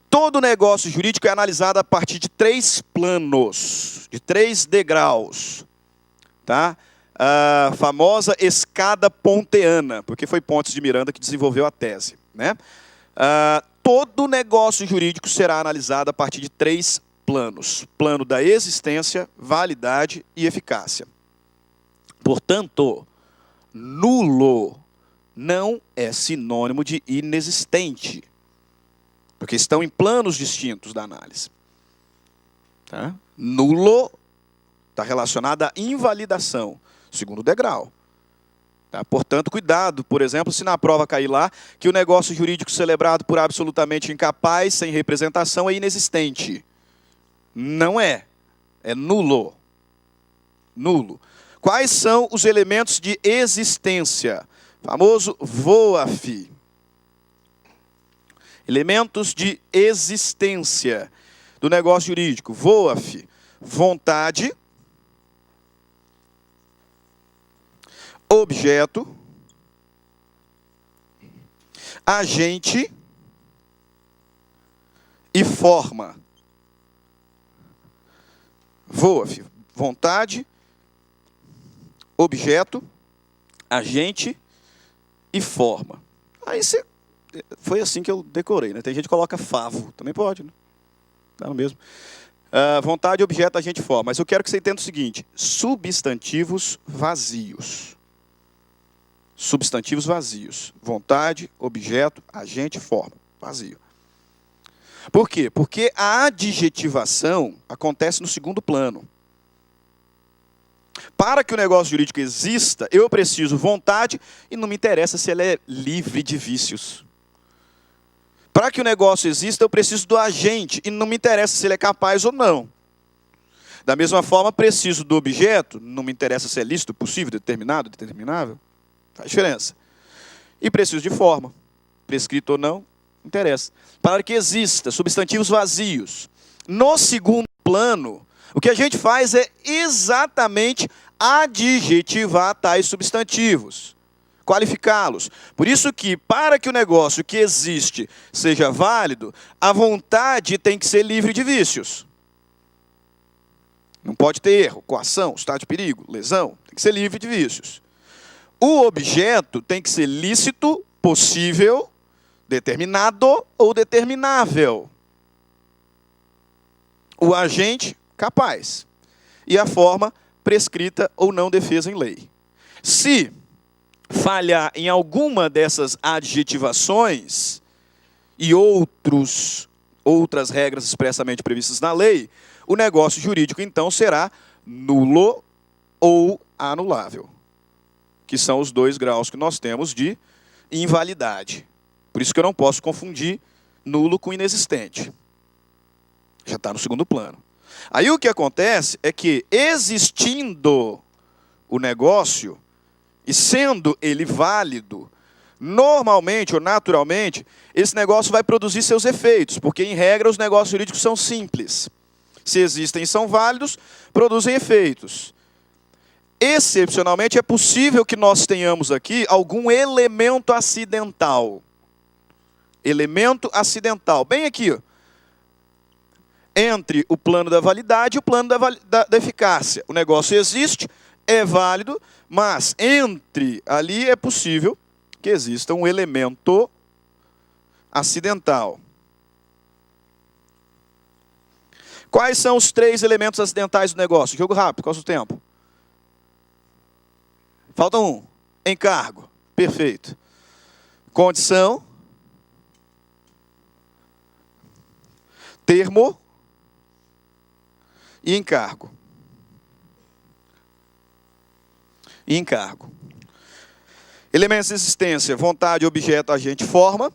todo negócio jurídico é analisado a partir de 3 planos, de 3 degraus. Tá? A famosa escada ponteana, porque foi Pontes de Miranda que desenvolveu a tese. Né? Todo negócio jurídico será analisado a partir de 3 planos. Plano da existência, validade e eficácia. Portanto, nulo não é sinônimo de inexistente, porque estão em planos distintos da análise. Tá? Nulo está relacionado à invalidação, segundo degrau. Tá? Portanto, cuidado, por exemplo, se na prova cair lá que o negócio jurídico celebrado por absolutamente incapaz, sem representação, é inexistente. Não é. É nulo. Nulo. Quais são os elementos de existência? Famoso VOAF. Elementos de existência do negócio jurídico. VOAF. Vontade. Objeto, agente e forma. VOAF, vontade, objeto, agente e forma. Aí foi assim que eu decorei, né? Tem gente que coloca favo, também pode, né? Tá no mesmo. Vontade, objeto, agente e forma. Mas eu quero que você entenda o seguinte: substantivos vazios. Substantivos vazios. Vontade, objeto, agente, forma. Vazio. Por quê? Porque a adjetivação acontece no segundo plano. Para que o negócio jurídico exista, eu preciso vontade e não me interessa se ela é livre de vícios. Para que o negócio exista, eu preciso do agente e não me interessa se ele é capaz ou não. Da mesma forma, preciso do objeto, não me interessa se é lícito, possível, determinado, determinável. Faz diferença. E preciso de forma. Prescrito ou não, não interessa. Para que exista substantivos vazios. No segundo plano, o que a gente faz é exatamente adjetivar tais substantivos. Qualificá-los. Por isso que, para que o negócio que existe seja válido, a vontade tem que ser livre de vícios. Não pode ter erro, coação, estado de perigo, lesão. Tem que ser livre de vícios. O objeto tem que ser lícito, possível, determinado ou determinável. O agente, capaz. E a forma, prescrita ou não defesa em lei. Se falhar em alguma dessas adjetivações e outras regras expressamente previstas na lei, o negócio jurídico, então, será nulo ou anulável, que são os 2 graus que nós temos de invalidade. Por isso que eu não posso confundir nulo com inexistente. Já está no segundo plano. Aí o que acontece é que, existindo o negócio, E sendo ele válido, normalmente ou naturalmente, esse negócio vai produzir seus efeitos, porque em regra os negócios jurídicos são simples. Se existem e são válidos, produzem efeitos. Excepcionalmente, é possível que nós tenhamos aqui algum elemento acidental. Elemento acidental. Bem aqui, ó. Entre o plano da validade e o plano da eficácia. O negócio existe, é válido, mas entre ali é possível que exista um elemento acidental. Quais são os 3 elementos acidentais do negócio? Jogo rápido, qual é o tempo? Falta um. Encargo. Perfeito. Condição. Termo. E encargo. E encargo. Elementos de existência, vontade, objeto, agente, forma.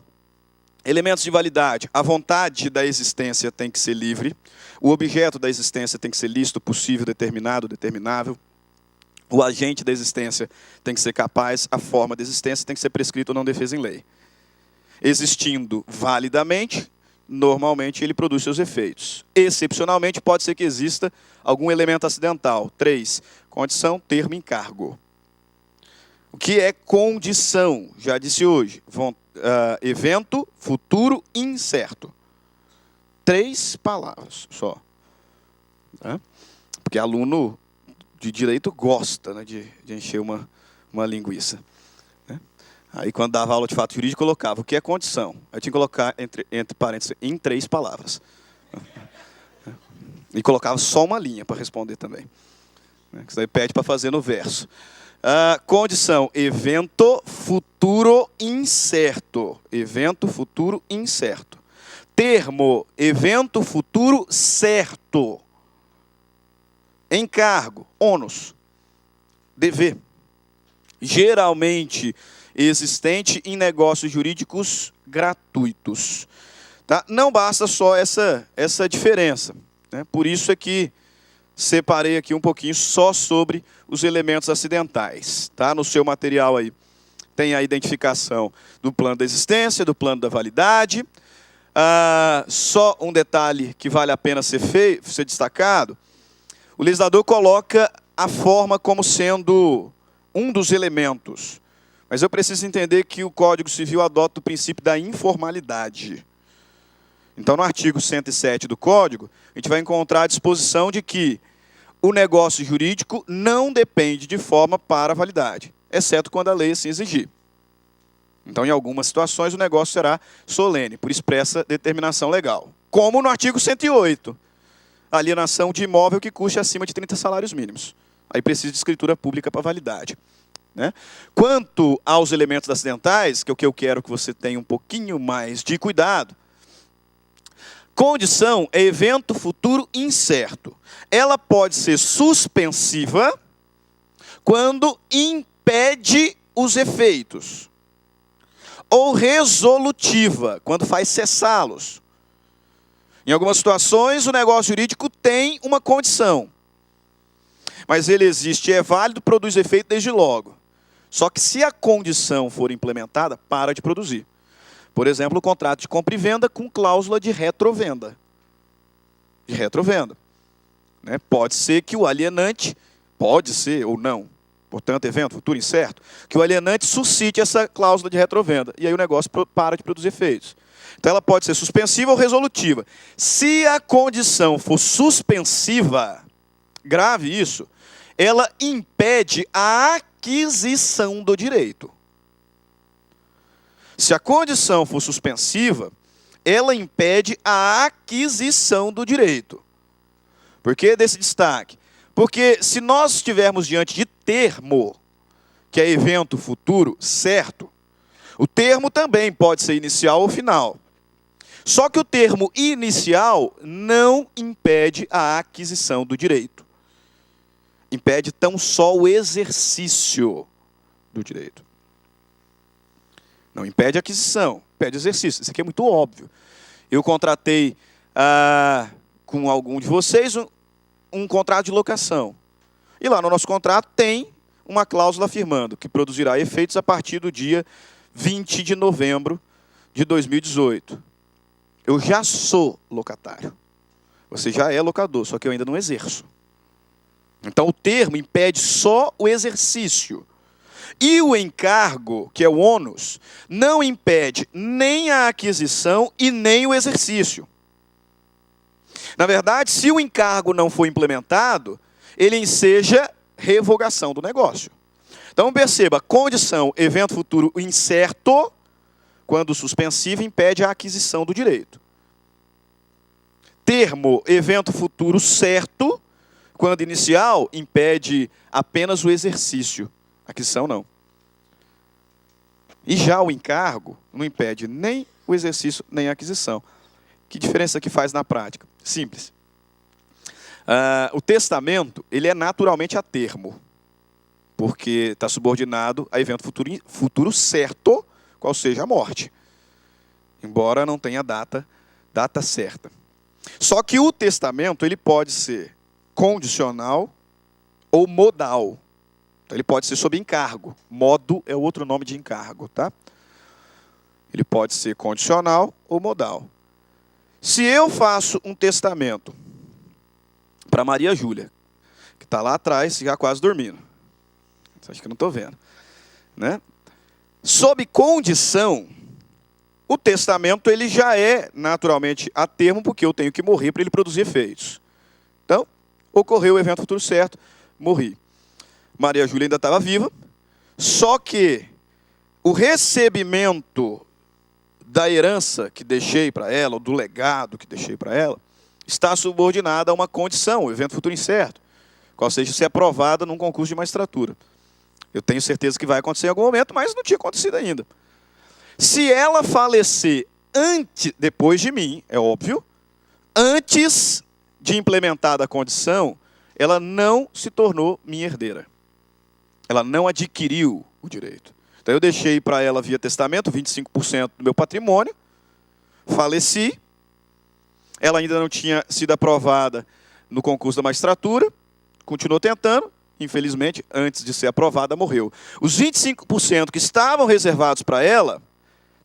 Elementos de validade, a vontade da existência tem que ser livre. O objeto da existência tem que ser lícito, possível, determinado, determinável. O agente da existência tem que ser capaz, a forma da existência tem que ser prescrita ou não defesa em lei. Existindo validamente, normalmente ele produz seus efeitos. Excepcionalmente, pode ser que exista algum elemento acidental. 3. Condição, termo, encargo. O que é condição? Já disse hoje. Evento, futuro, incerto. 3 palavras só. Porque aluno de direito gosta, né, de encher uma linguiça. Aí, quando dava aula de fato jurídico, colocava o que é condição. Aí tinha que colocar, entre parênteses, em 3 palavras. E colocava só uma linha para responder também. Isso aí pede para fazer no verso. Condição, evento, futuro, incerto. Evento, futuro, incerto. Termo, evento, futuro, certo. Encargo, ônus, dever. Geralmente existente em negócios jurídicos gratuitos. Tá? Não basta só essa diferença. Né? Por isso é que separei aqui um pouquinho só sobre os elementos acidentais. Tá? No seu material aí tem a identificação do plano da existência, do plano da validade. Só um detalhe que vale a pena ser destacado. O legislador coloca a forma como sendo um dos elementos. Mas eu preciso entender que o Código Civil adota o princípio da informalidade. Então, no artigo 107 do Código, a gente vai encontrar a disposição de que o negócio jurídico não depende de forma para a validade, exceto quando a lei assim exigir. Então, em algumas situações, o negócio será solene, por expressa determinação legal. Como no artigo 108, alienação de imóvel que custe acima de 30 salários mínimos. Aí precisa de escritura pública para validade. Né? Quanto aos elementos acidentais, que é o que eu quero que você tenha um pouquinho mais de cuidado, condição é evento futuro incerto. Ela pode ser suspensiva quando impede os efeitos, ou resolutiva, quando faz cessá-los. Em algumas situações, o negócio jurídico tem uma condição, mas ele existe, é válido, produz efeito desde logo. Só que se a condição for implementada, para de produzir. Por exemplo, o contrato de compra e venda com cláusula de retrovenda. De retrovenda. Né? Pode ser que o alienante, pode ser ou não, portanto, evento, futuro incerto, que o alienante suscite essa cláusula de retrovenda. E aí o negócio para de produzir efeitos. Então ela pode ser suspensiva ou resolutiva. Se a condição for suspensiva, grave isso, ela impede a aquisição do direito. Se a condição for suspensiva, ela impede a aquisição do direito. Por que desse destaque? Porque se nós estivermos diante de termo, que é evento futuro certo, o termo também pode ser inicial ou final. Só que o termo inicial não impede a aquisição do direito. Impede tão só o exercício do direito. Não impede a aquisição, impede o exercício. Isso aqui é muito óbvio. Eu contratei com algum de vocês um contrato de locação. E lá no nosso contrato tem uma cláusula afirmando que produzirá efeitos a partir do dia 20 de novembro de 2018. Eu já sou locatário. Você já é locador, só que eu ainda não exerço. Então, o termo impede só o exercício. E o encargo, que é o ônus, não impede nem a aquisição e nem o exercício. Na verdade, se o encargo não for implementado, ele enseja revogação do negócio. Então, perceba, condição, evento futuro incerto, quando suspensivo, impede a aquisição do direito. Termo, evento futuro certo, quando inicial, impede apenas o exercício. Aquisição, não. E já o encargo não impede nem o exercício, nem a aquisição. Que diferença que faz na prática? Simples. O testamento, ele é naturalmente a termo, porque está subordinado a evento futuro certo, qual seja a morte. Embora não tenha data certa. Só que o testamento, ele pode ser condicional ou modal. Então, ele pode ser sob encargo. Modo é o outro nome de encargo, tá? Ele pode ser condicional ou modal. Se eu faço um testamento para Maria Júlia, que está lá atrás, já quase dormindo. Você acha que eu não estou vendo, né? Sob condição, o testamento ele já é naturalmente a termo, porque eu tenho que morrer para ele produzir efeitos. Então, ocorreu o evento futuro certo, morri. Maria Júlia ainda estava viva, só que o recebimento da herança que deixei para ela, ou do legado que deixei para ela, está subordinado a uma condição, o evento futuro incerto, qual seja ser aprovada num concurso de magistratura. Eu tenho certeza que vai acontecer em algum momento, mas não tinha acontecido ainda. Se ela falecer depois de mim, é óbvio, antes de implementada a condição, ela não se tornou minha herdeira. Ela não adquiriu o direito. Então eu deixei para ela via testamento 25% do meu patrimônio, faleci, ela ainda não tinha sido aprovada no concurso da magistratura, continuou tentando, infelizmente, antes de ser aprovada, morreu. Os 25% que estavam reservados para ela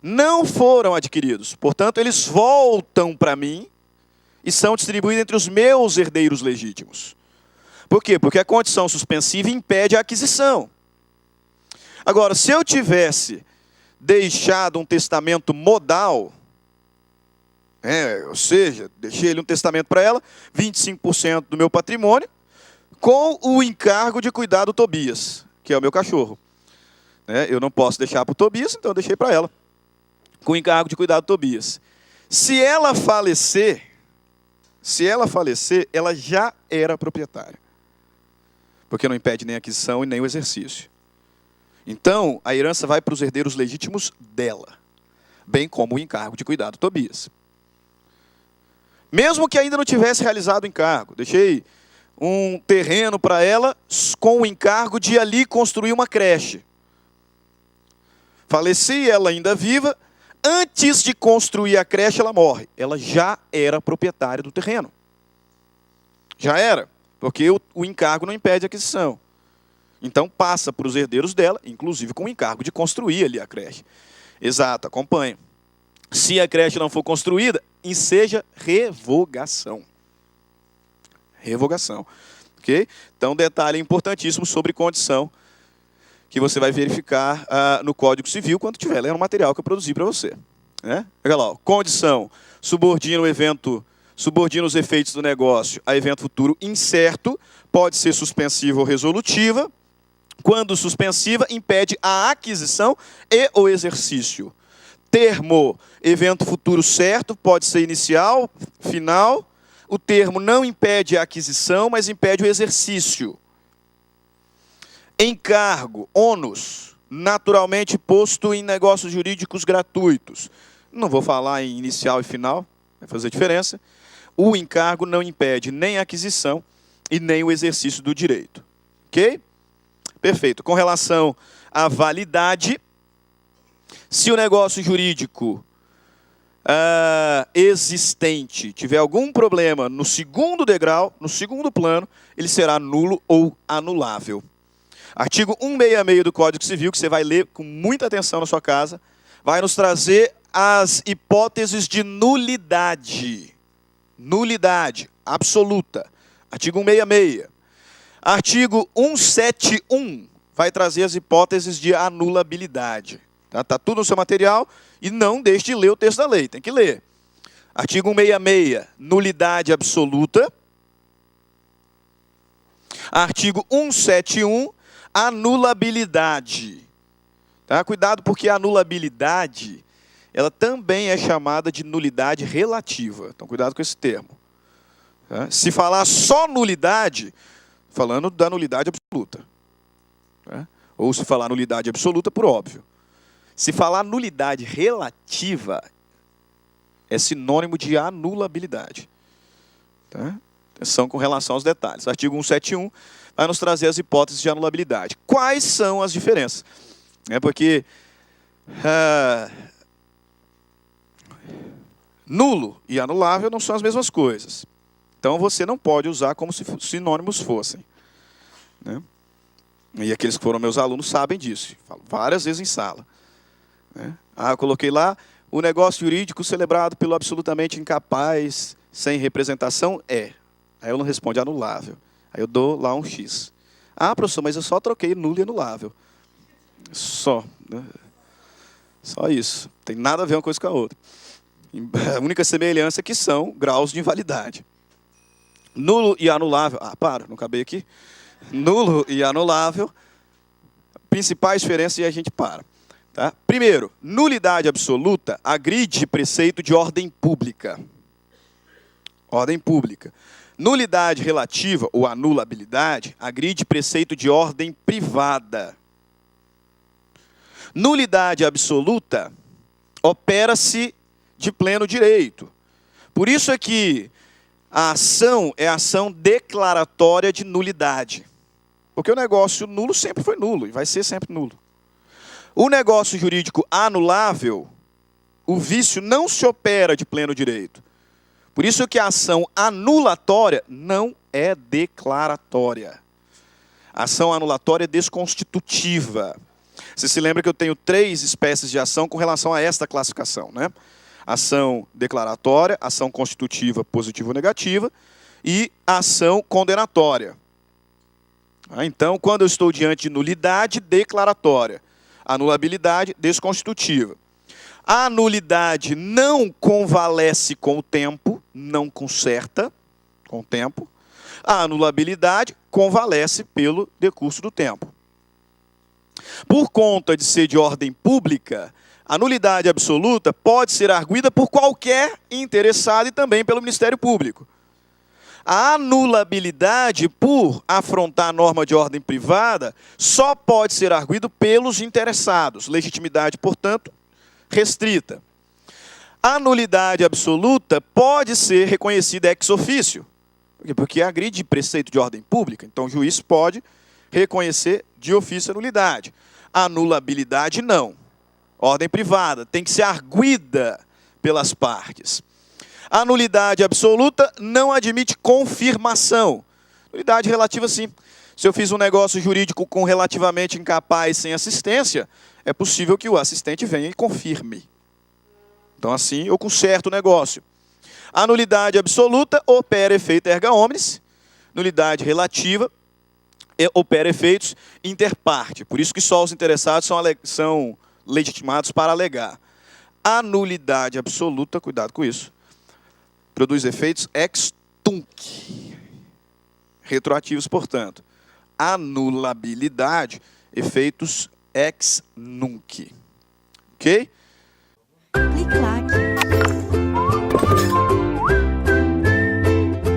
não foram adquiridos. Portanto, eles voltam para mim e são distribuídos entre os meus herdeiros legítimos. Por quê? Porque a condição suspensiva impede a aquisição. Agora, se eu tivesse deixado um testamento modal, ou seja, deixei ele um testamento para ela, 25% do meu patrimônio, com o encargo de cuidar do Tobias, que é o meu cachorro. Eu não posso deixar para o Tobias, então eu deixei para ela, com o encargo de cuidar do Tobias. Se ela falecer, ela já era proprietária. Porque não impede nem a aquisição e nem o exercício. Então, a herança vai para os herdeiros legítimos dela, bem como o encargo de cuidar do Tobias. Mesmo que ainda não tivesse realizado o encargo, deixei um terreno para ela com o encargo de ali construir uma creche. Faleci, ela ainda viva, antes de construir a creche ela morre. Ela já era proprietária do terreno. Já era. Porque o encargo não impede a aquisição. Então passa para os herdeiros dela, inclusive com o encargo de construir ali a creche. Exato, acompanha. Se a creche não for construída, enseja revogação. Revogação. Ok? Então, detalhe importantíssimo sobre condição, que você vai verificar no Código Civil quando estiver lendo o material que eu produzi para você. Olha lá, ó. Condição, subordina os efeitos do negócio a evento futuro incerto, pode ser suspensiva ou resolutiva. Quando suspensiva, impede a aquisição e o exercício. Termo, evento futuro certo, pode ser inicial, final. O termo não impede a aquisição, mas impede o exercício. Encargo, ônus, naturalmente posto em negócios jurídicos gratuitos. Não vou falar em inicial e final, vai fazer diferença. O encargo não impede nem a aquisição e nem o exercício do direito. Ok? Perfeito. Com relação à validade, se o negócio jurídico existente tiver algum problema no segundo degrau, no segundo plano, ele será nulo ou anulável. Artigo 166 do Código Civil, que você vai ler com muita atenção na sua casa, vai nos trazer as hipóteses de nulidade. Nulidade absoluta. Artigo 166. Artigo 171 vai trazer as hipóteses de anulabilidade. Tá tudo no seu material e não deixe de ler o texto da lei, tem que ler. Artigo 166, nulidade absoluta. Artigo 171, anulabilidade. Tá? Cuidado, porque a anulabilidade, ela também é chamada de nulidade relativa. Então, cuidado com esse termo. Tá? Se falar só nulidade, falando da nulidade absoluta. Tá? Ou se falar nulidade absoluta, por óbvio. Se falar nulidade relativa, é sinônimo de anulabilidade. Tá? Atenção com relação aos detalhes. Artigo 171 vai nos trazer as hipóteses de anulabilidade. Quais são as diferenças? Porque nulo e anulável não são as mesmas coisas. Então você não pode usar como se sinônimos fossem. Né? E aqueles que foram meus alunos sabem disso. Falo várias vezes em sala. Né? Eu coloquei lá, o negócio jurídico celebrado pelo absolutamente incapaz, sem representação, é. Aí eu não respondo anulável. Aí eu dou lá um X. Professor, mas eu só troquei nulo e anulável. Só. Né? Só isso. Tem nada a ver uma coisa com a outra. A única semelhança é que são graus de invalidade. Nulo e anulável. Não acabei aqui. Nulo e anulável. Principais diferenças e a gente para. Tá? Primeiro, nulidade absoluta agride preceito de ordem pública. Ordem pública. Nulidade relativa, ou anulabilidade, agride preceito de ordem privada. Nulidade absoluta opera-se de pleno direito. Por isso é que a ação é ação declaratória de nulidade. Porque o negócio nulo sempre foi nulo e vai ser sempre nulo. O negócio jurídico anulável, o vício não se opera de pleno direito. Por isso que a ação anulatória não é declaratória. A ação anulatória é desconstitutiva. Você se lembra que eu tenho 3 espécies de ação com relação a esta classificação, né? Ação declaratória, ação constitutiva positiva ou negativa e ação condenatória. Então, quando eu estou diante de nulidade declaratória, anulabilidade desconstitutiva. A nulidade não convalesce com o tempo, não conserta com o tempo. A anulabilidade convalesce pelo decurso do tempo. Por conta de ser de ordem pública, a nulidade absoluta pode ser arguida por qualquer interessado e também pelo Ministério Público. A anulabilidade, por afrontar a norma de ordem privada, só pode ser arguido pelos interessados. Legitimidade, portanto, restrita. A nulidade absoluta pode ser reconhecida ex officio, porque agride preceito de ordem pública. Então, o juiz pode reconhecer de ofício a nulidade. A anulabilidade, não. Ordem privada tem que ser arguida pelas partes. A nulidade absoluta não admite confirmação. Nulidade relativa, sim. Se eu fiz um negócio jurídico com relativamente incapaz sem assistência, é possível que o assistente venha e confirme. Então, assim, eu conserto o negócio. A nulidade absoluta opera efeito erga omnes. Nulidade relativa opera efeitos inter parte. Por isso que só os interessados são legitimados para alegar. A nulidade absoluta, cuidado com isso, produz efeitos ex tunc. Retroativos, portanto. Anulabilidade, efeitos ex nunc. Ok? Clique lá.